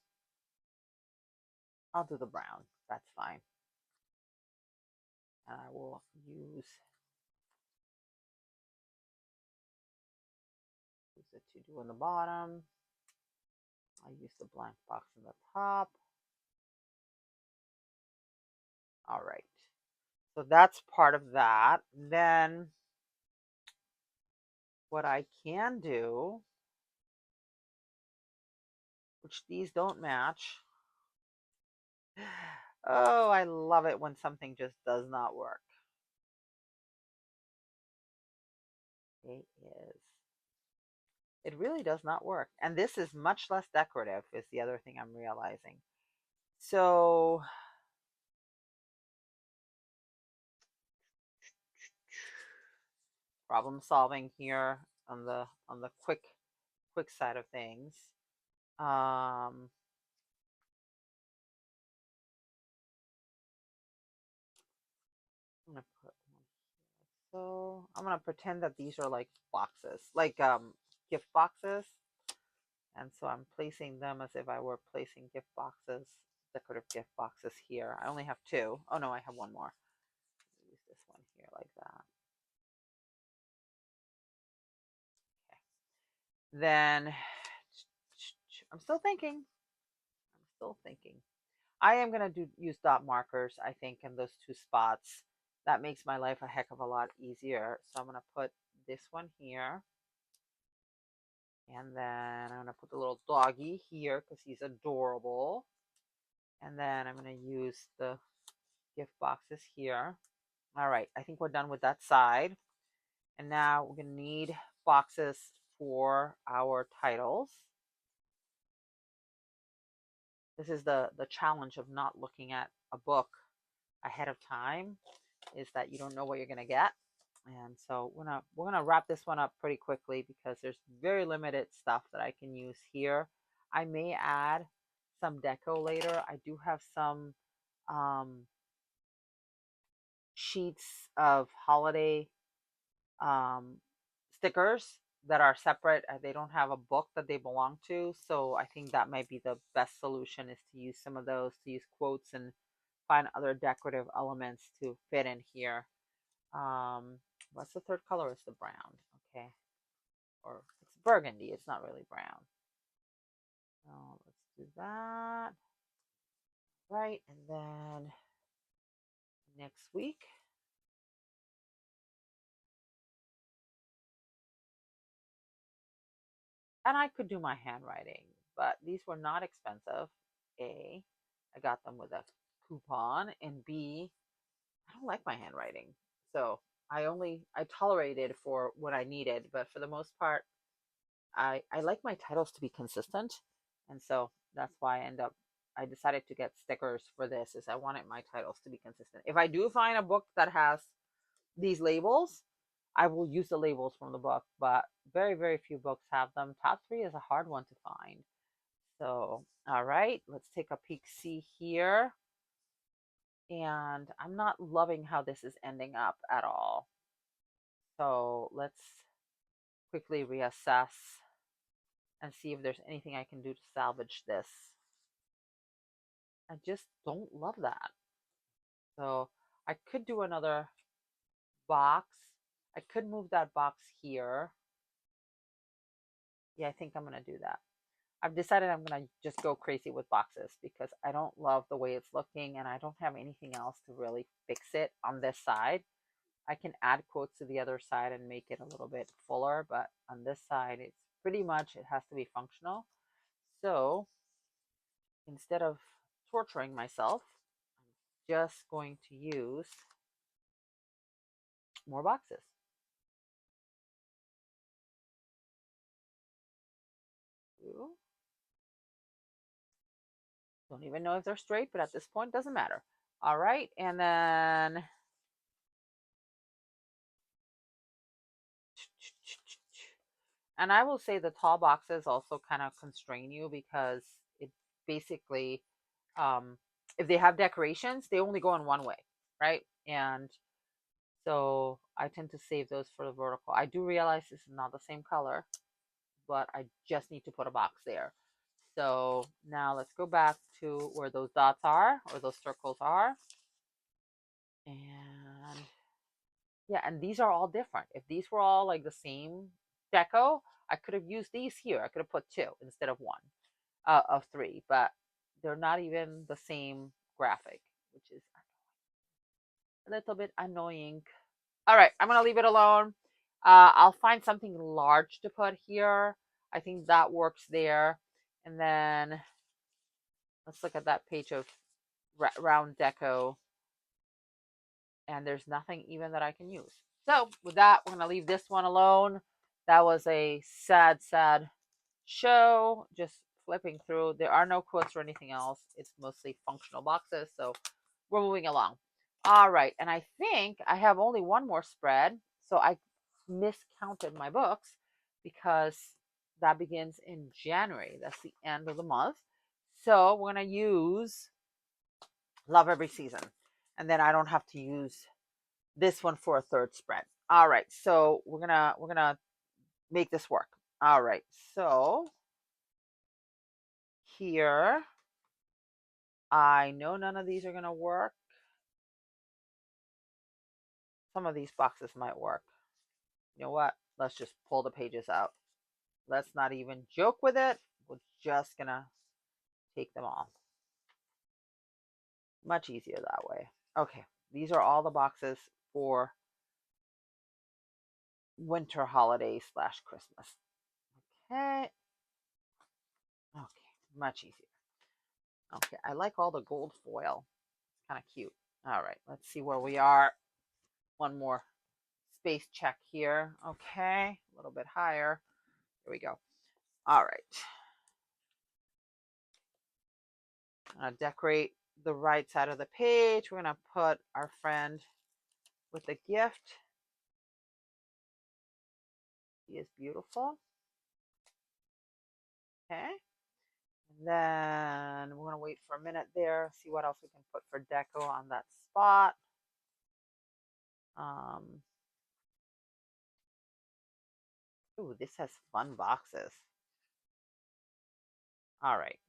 the brown. That's fine. And I will use the to do on the bottom. I'll use the blank box on the top. All right. So that's part of that. Then what I can do, which these don't match. Oh, I love it when something just does not work. It is. It really does not work. And this is much less decorative, is the other thing I'm realizing. So problem solving here on the quick side of things. I'm gonna put so I'm gonna pretend that these are like boxes, like gift boxes. And so I'm placing them as if I were placing gift boxes, decorative gift boxes here. I only have two. Oh no, I have one more. Use this one here like that. Okay. Then I'm still thinking. I'm still thinking. I am gonna use dot markers, I think, in those two spots. That makes my life a heck of a lot easier. So I'm gonna put this one here. And then I'm gonna put the little doggy here because he's adorable. And then I'm gonna use the gift boxes here. All right, I think we're done with that side. And now we're gonna need boxes for our titles. This is the challenge of not looking at a book ahead of time, is that you don't know what you're gonna get. And so we're gonna wrap this one up pretty quickly because there's very limited stuff that I can use here. I may add some deco later. I do have some sheets of holiday um, stickers that are separate. They don't have a book that they belong to. So I think that might be the best solution, is to use some of those, to use quotes and find other decorative elements to fit in here. Um, what's the third color? Is the brown. Okay. Or it's burgundy. It's not really brown. So let's do that. Right. And then next week, and I could do my handwriting, but these were not expensive. A, I got them with a coupon, and B, I don't like my handwriting. So I tolerated for what I needed, but for the most part, I like my titles to be consistent, and so that's why I decided to get stickers for this. Is I wanted my titles to be consistent. If I do find a book that has these labels, I will use the labels from the book, but very few books have them. Top three is a hard one to find. So, all right, let's take a peek. See here. And I'm not loving how this is ending up at all. So let's quickly reassess and see if there's anything I can do to salvage this. I just don't love that. So I could do another box. I could move that box here. Yeah, I think I'm going to do that. I've decided I'm going to just go crazy with boxes because I don't love the way it's looking, and I don't have anything else to really fix it on this side. I can add quotes to the other side and make it a little bit fuller, but on this side, it's pretty much, it has to be functional. So instead of torturing myself, I'm just going to use more boxes. Ooh. Don't even know if they're straight, but at this point, doesn't matter. All right, and then and I will say the tall boxes also kind of constrain you because it basically, um, if they have decorations, they only go in one way, right? And so I tend to save those for the vertical. I do realize this is not the same color, but I just need to put a box there. So now let's go back to where those dots are, or those circles are. And yeah, and these are all different. If these were all like the same deco, I could have used these here. I could have put two instead of one, of three, but they're not even the same graphic, which is a little bit annoying. All right, I'm gonna leave it alone. I'll find something large to put here. I think that works there. And then let's look at that page of round deco, and there's nothing even that I can use. So with that, we're gonna leave this one alone. That was a sad show. Just flipping through. There are no quotes or anything else. It's mostly functional boxes. So we're moving along. All right, and I think I have only one more spread. So I miscounted my books because that begins in January. That's the end of the month. So we're gonna use Love Every Season, and then I don't have to use this one for a third spread. All right, so we're gonna make this work. All right, so here, I know none of these are gonna work. Some of these boxes might work. You know what? Let's just pull the pages out. Let's not even joke with it. We're just gonna take them all. Much easier that way. Okay, these are all the boxes for winter holiday slash Christmas. Okay. Okay, much easier. Okay, I like all the gold foil. Kind of cute. All right, let's see where we are. One more space check here. Okay, a little bit higher. Here we go. All right. I'm going to decorate the right side of the page. We're going to put our friend with the gift. He is beautiful. Okay. And then we're going to wait for a minute there, see what else we can put for deco on that spot. Um, ooh, this has fun boxes. All right.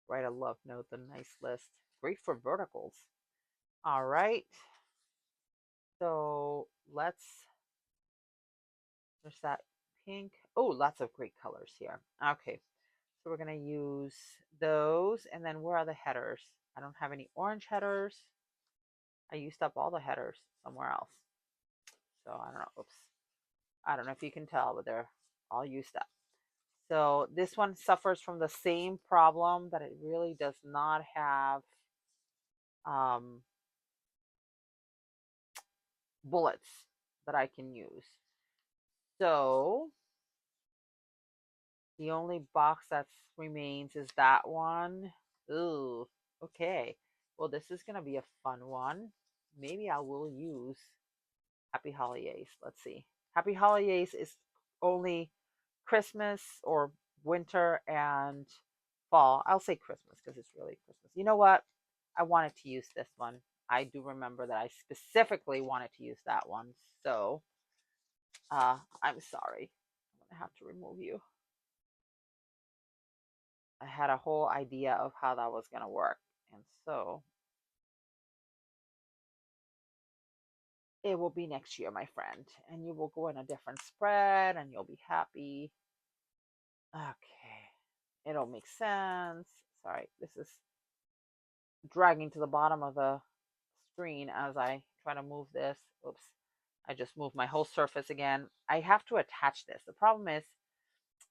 Write a love note, a nice list. Great for verticals. All right. So there's that pink. Oh, lots of great colors here. Okay. So we're going to use those. And then where are the headers? I don't have any orange headers. I used up all the headers somewhere else. So I don't know. Oops. I don't know if you can tell, but they're all used up. So this one suffers from the same problem that it really does not have um, bullets that I can use. So the only box that remains is that one. Ooh, okay. Well, this is going to be a fun one. Maybe I will use Happy Holidays. Let's see. Happy Holidays is only Christmas or winter and fall. I'll say Christmas because it's really Christmas. You know what? I wanted to use this one. I do remember that I specifically wanted to use that one. So I'm sorry. I'm going to have to remove you. I had a whole idea of how that was going to work. And so it will be next year, my friend. And you will go in a different spread and you'll be happy. Okay. It'll make sense. Sorry, this is dragging to the bottom of the screen as I try to move this. Oops. I just moved my whole surface again. I have to attach this. The problem is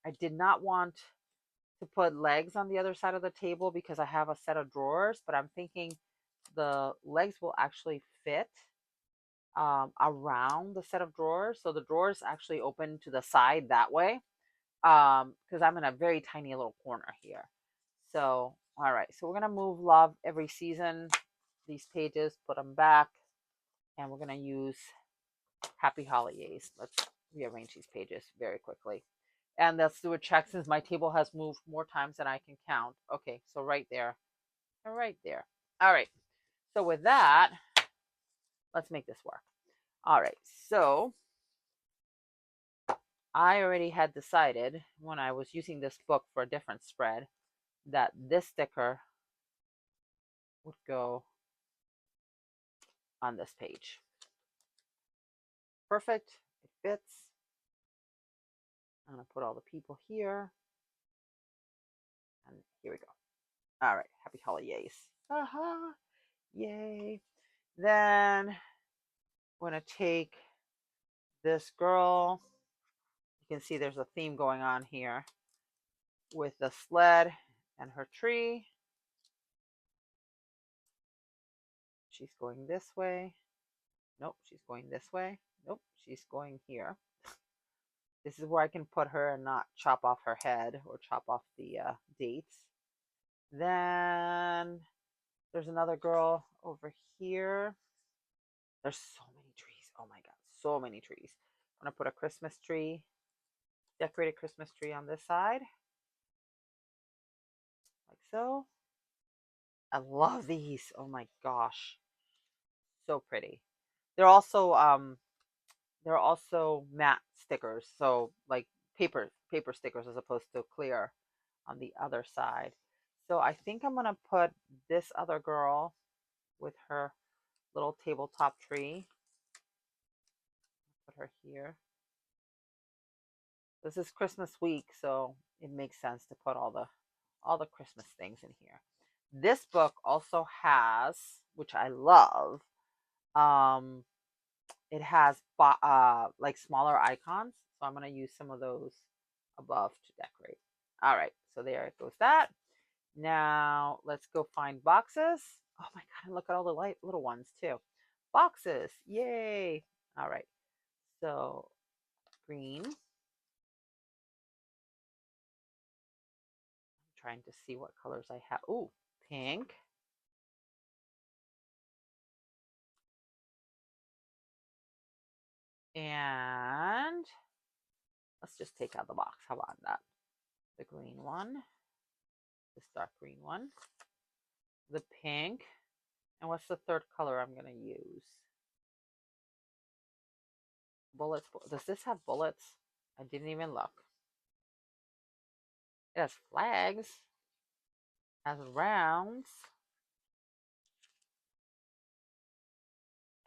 I did not want to put legs on the other side of the table because I have a set of drawers, but I'm thinking the legs will actually fit around the set of drawers. So the drawers actually open to the side that way because I'm in a very tiny little corner here. So, all right. So we're going to move love every season. These pages, put them back. And we're going to use Happy Holidays. Let's rearrange these pages very quickly. And let's do a check since my table has moved more times than I can count. Okay, so right there. Right there. All right. So with that, let's make this work. All right. So I already had decided when I was using this book for a different spread that this sticker would go on this page. Perfect. It fits. I'm going to put all the people here. And here we go. All right. Happy holidays. Aha. Yay. Then I'm going to take this girl. You can see there's a theme going on here with the sled and her tree. She's going this way. Nope, she's going this way. Nope, she's going here. This is where I can put her and not chop off her head or chop off the dates. Then there's another girl over here. There's so many trees. Oh my God, so many trees. I'm going to put a Christmas tree, decorated Christmas tree on this side. Like so. I love these. Oh my gosh. So pretty. They're also matte stickers, so like paper stickers as opposed to clear on the other side. So I think I'm gonna put this other girl with her little tabletop tree. Put her here. This is Christmas week, so it makes sense to put all the Christmas things in here. This book also has, which I love, it has like smaller icons. So I'm going to use some of those above to decorate. All right, so there it goes that. Now let's go find boxes. Oh my God, and look at all the little ones too. Boxes, yay. All right, so green. I'm trying to see what colors I have. Ooh, pink. And let's just take out the box. How about that? The green one, this dark green one, the pink, And what's the third color I'm going to use? Bullets. Does this have bullets? I didn't even look. It has flags. Has rounds.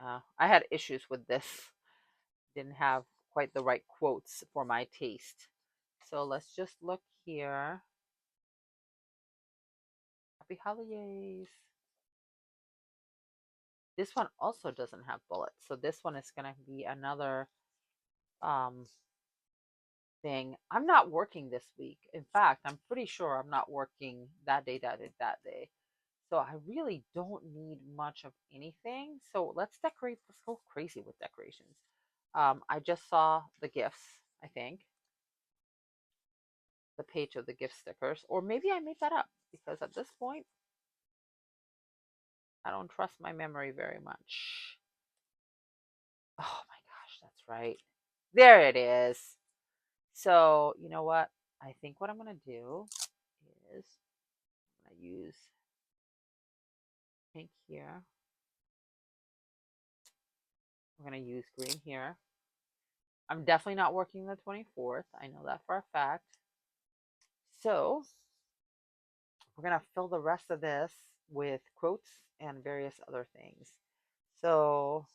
I had issues with this. Didn't have quite the right quotes for my taste. So let's just look here. Happy holidays. This one also doesn't have bullets. So this one is going to be another um, thing. I'm not working this week. In fact, I'm pretty sure I'm not working that day, that day. So I really don't need much of anything. So let's decorate. Let's go crazy with decorations. I just saw the gifts, I think, the page of the gift stickers. Or maybe I made that up because at this point, I don't trust my memory very much. Oh my gosh, that's right. There it is. So, you know what? I think what I'm going to do is I'm going to use pink here. We're going to use green here. I'm definitely not working the 24th. I know that for a fact. So we're going to fill the rest of this with quotes and various other things. So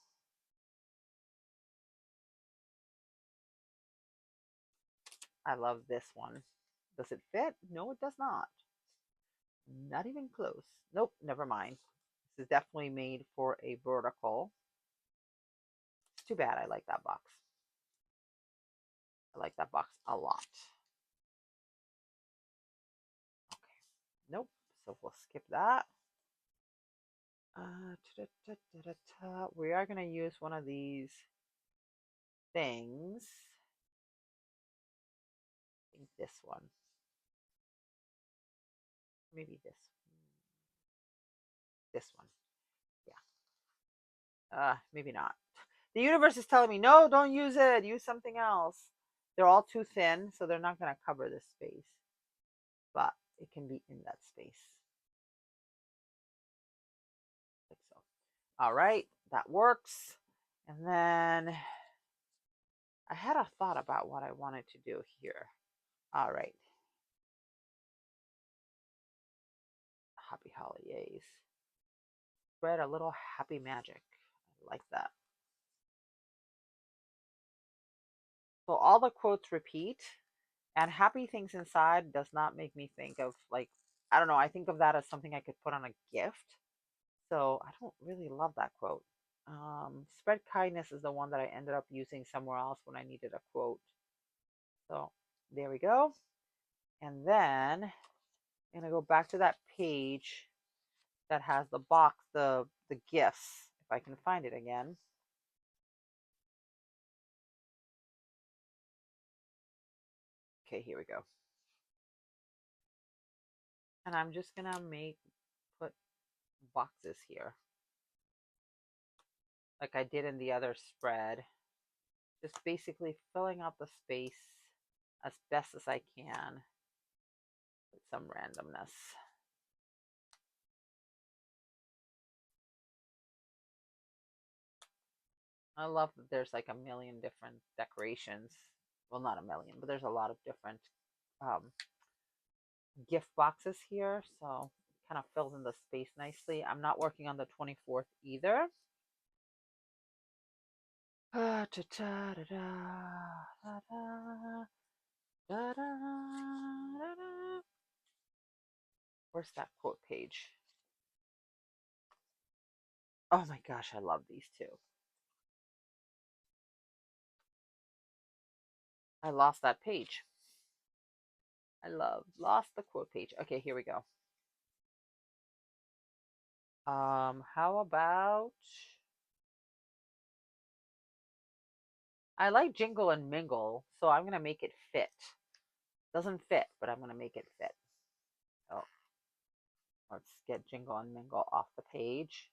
I love this one. Does it fit? No, it does not. Not even close. Nope, never mind. This is definitely made for a vertical. It's too bad. I like that box. I like that box a lot. Okay. Nope. So we'll skip that. We are going to use one of these things. I think this one. Maybe this. This one. Yeah. Maybe not. The universe is telling me, no, don't use it. Use something else. They're all too thin, so they're not going to cover this space. But it can be in that space. Like so. All right, that works. And then I had a thought about what I wanted to do here. All right. Happy holidays. Spread a little happy magic. I like that. So all the quotes repeat, and happy things inside does not make me think of like, I don't know, I think of that as something I could put on a gift. So I don't really love that quote. Spread kindness is the one that I ended up using somewhere else when I needed a quote. So there we go. And then I'm going to go back to that page that has the box, the gifts, if I can find it again. Okay, here we go. And I'm just going to put boxes here like I did in the other spread. Just basically filling out the space as best as I can with some randomness. I love that there's like a million different decorations. Well, not a million, but there's a lot of different um, gift boxes here. So it kind of fills in the space nicely. I'm not working on the 24th either. Where's that quote page? Oh my gosh, I love these two. I lost that page. I lost the quote page. Okay, here we go. How about I like jingle and mingle, so I'm gonna make it fit. Doesn't fit, but I'm gonna make it fit. So let's get jingle and mingle off the page.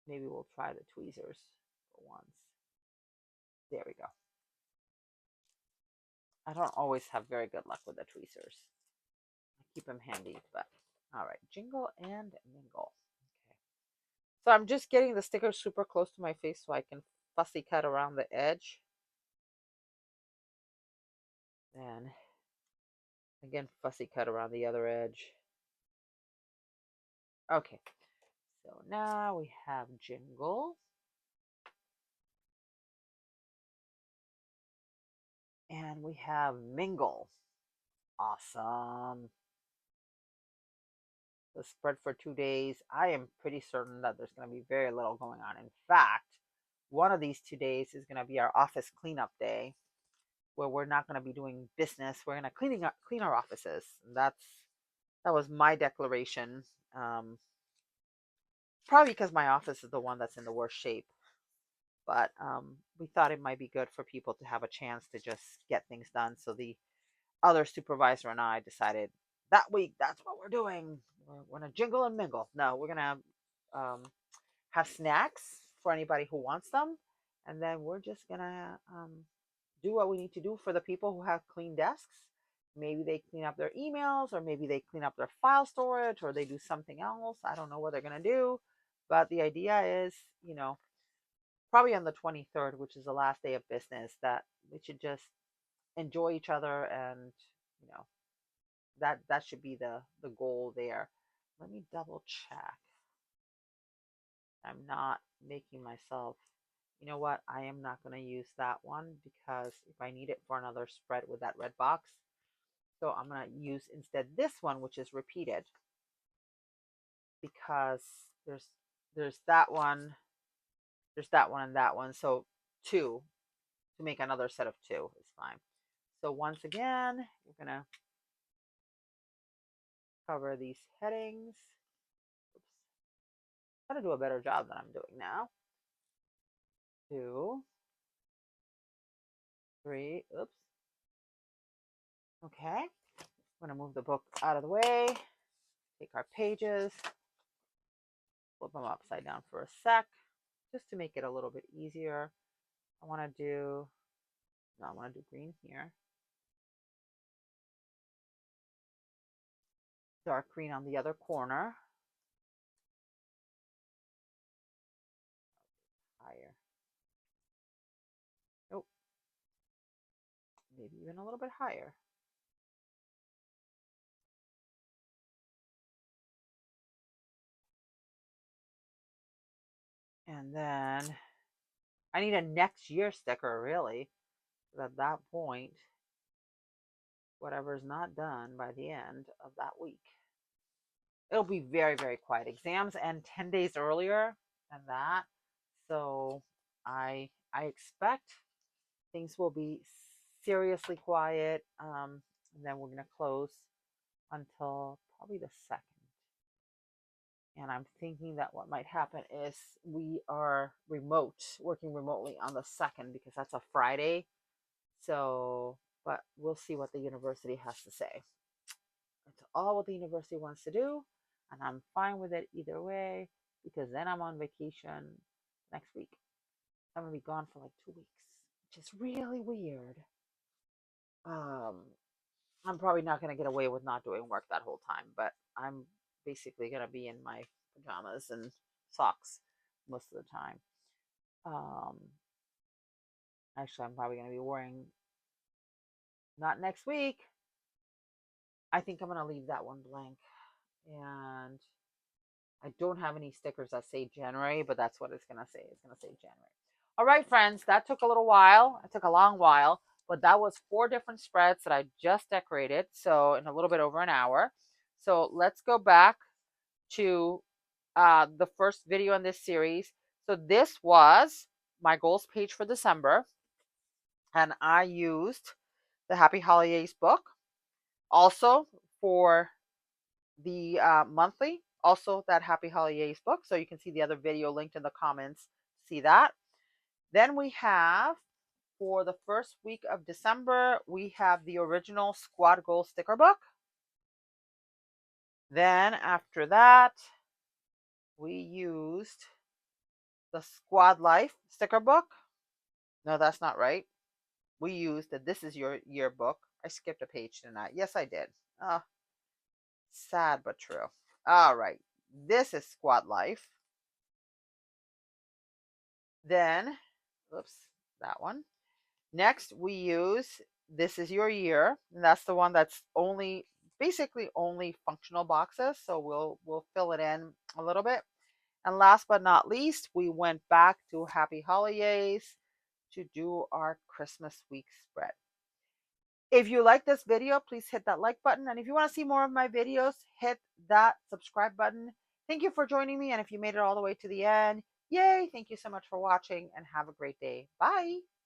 Maybe we'll try the tweezers for once. There we go. I don't always have very good luck with the tweezers. I keep them handy, but all right. Jingle and mingle. So I'm just getting the sticker super close to my face so I can fussy cut around the edge. And again, fussy cut around the other edge. Okay, so now we have jingle. And we have mingle. Awesome. The spread for 2 days. I am pretty certain that there's going to be very little going on. In fact, one of these 2 days is going to be our office cleanup day, where we're not going to be doing business. We're going to clean our offices. And that was my declaration. Probably because my office is the one that's in the worst shape. But we thought it might be good for people to have a chance to just get things done. So the other supervisor and I decided that week that's what we're doing. We're gonna jingle and mingle. No, we're gonna have snacks for anybody who wants them, and then we're just gonna do what we need to do for the people who have clean desks. Maybe they clean up their emails, or maybe they clean up their file storage, or they do something else. I don't know what they're gonna do, but the idea is, probably on the 23rd, which is the last day of business, that we should just enjoy each other, and you know that should be the goal there. Let me double check. I'm not making myself, you know what, I am not going to use that one because if I need it for another spread with that red box, so I'm going to use instead this one, which is repeated, because there's that one, there's that one, and that one, so two, to make another set of two is fine. So once again, we're going to cover these headings. Oops. I'm going to do a better job than I'm doing now. 2, 3, oops. Okay, I'm going to move the book out of the way, take our pages, flip them upside down for a sec, just to make it a little bit easier. I want to do green here. Dark green on the other corner. Higher. Nope. Maybe even a little bit higher. And then I need a next year sticker, really. At that point, whatever's not done by the end of that week, it'll be very, very quiet. Exams end 10 days earlier than that. So I expect things will be seriously quiet. And then we're going to close until probably the 2nd. And I'm thinking that what might happen is we are working remotely on the 2nd, because that's a Friday. So, but we'll see what the university has to say. It's all what the university wants to do, and I'm fine with it either way, because then I'm on vacation next week. I'm gonna be gone for like 2 weeks, which is really weird. I'm probably not gonna get away with not doing work that whole time, but I'm basically gonna be in my pajamas and socks most of the time. Um, Actually, I'm probably gonna be wearing, not next week. I think I'm gonna leave that one blank, and I don't have any stickers that say January, but that's what it's going to say. It's going to say January. All right, friends, that took a little while. It took a long while, but that was 4 different spreads that I just decorated. So in a little bit over an hour. So let's go back to the first video in this series. So this was my goals page for December, and I used the Happy Holidays book. Also for the monthly, also that Happy Holidays book. So you can see the other video linked in the comments. See that. Then we have, for the first week of December, we have the original Squad Goal sticker book. Then after that, we used the Squad Life sticker book. No, that's not right. We used the This Is Your Yearbook. I skipped a page tonight. Yes, I did. Oh, sad but true. All right. This is Squad Life. Then, oops, that one. Next, we use This Is Your Year, and that's the one that's only basically only functional boxes. So we'll fill it in a little bit. And last but not least, we went back to Happy Holidays to do our Christmas week spread. If you like this video, please hit that like button. And if you want to see more of my videos, hit that subscribe button. Thank you for joining me. And if you made it all the way to the end, yay, thank you so much for watching and have a great day. Bye.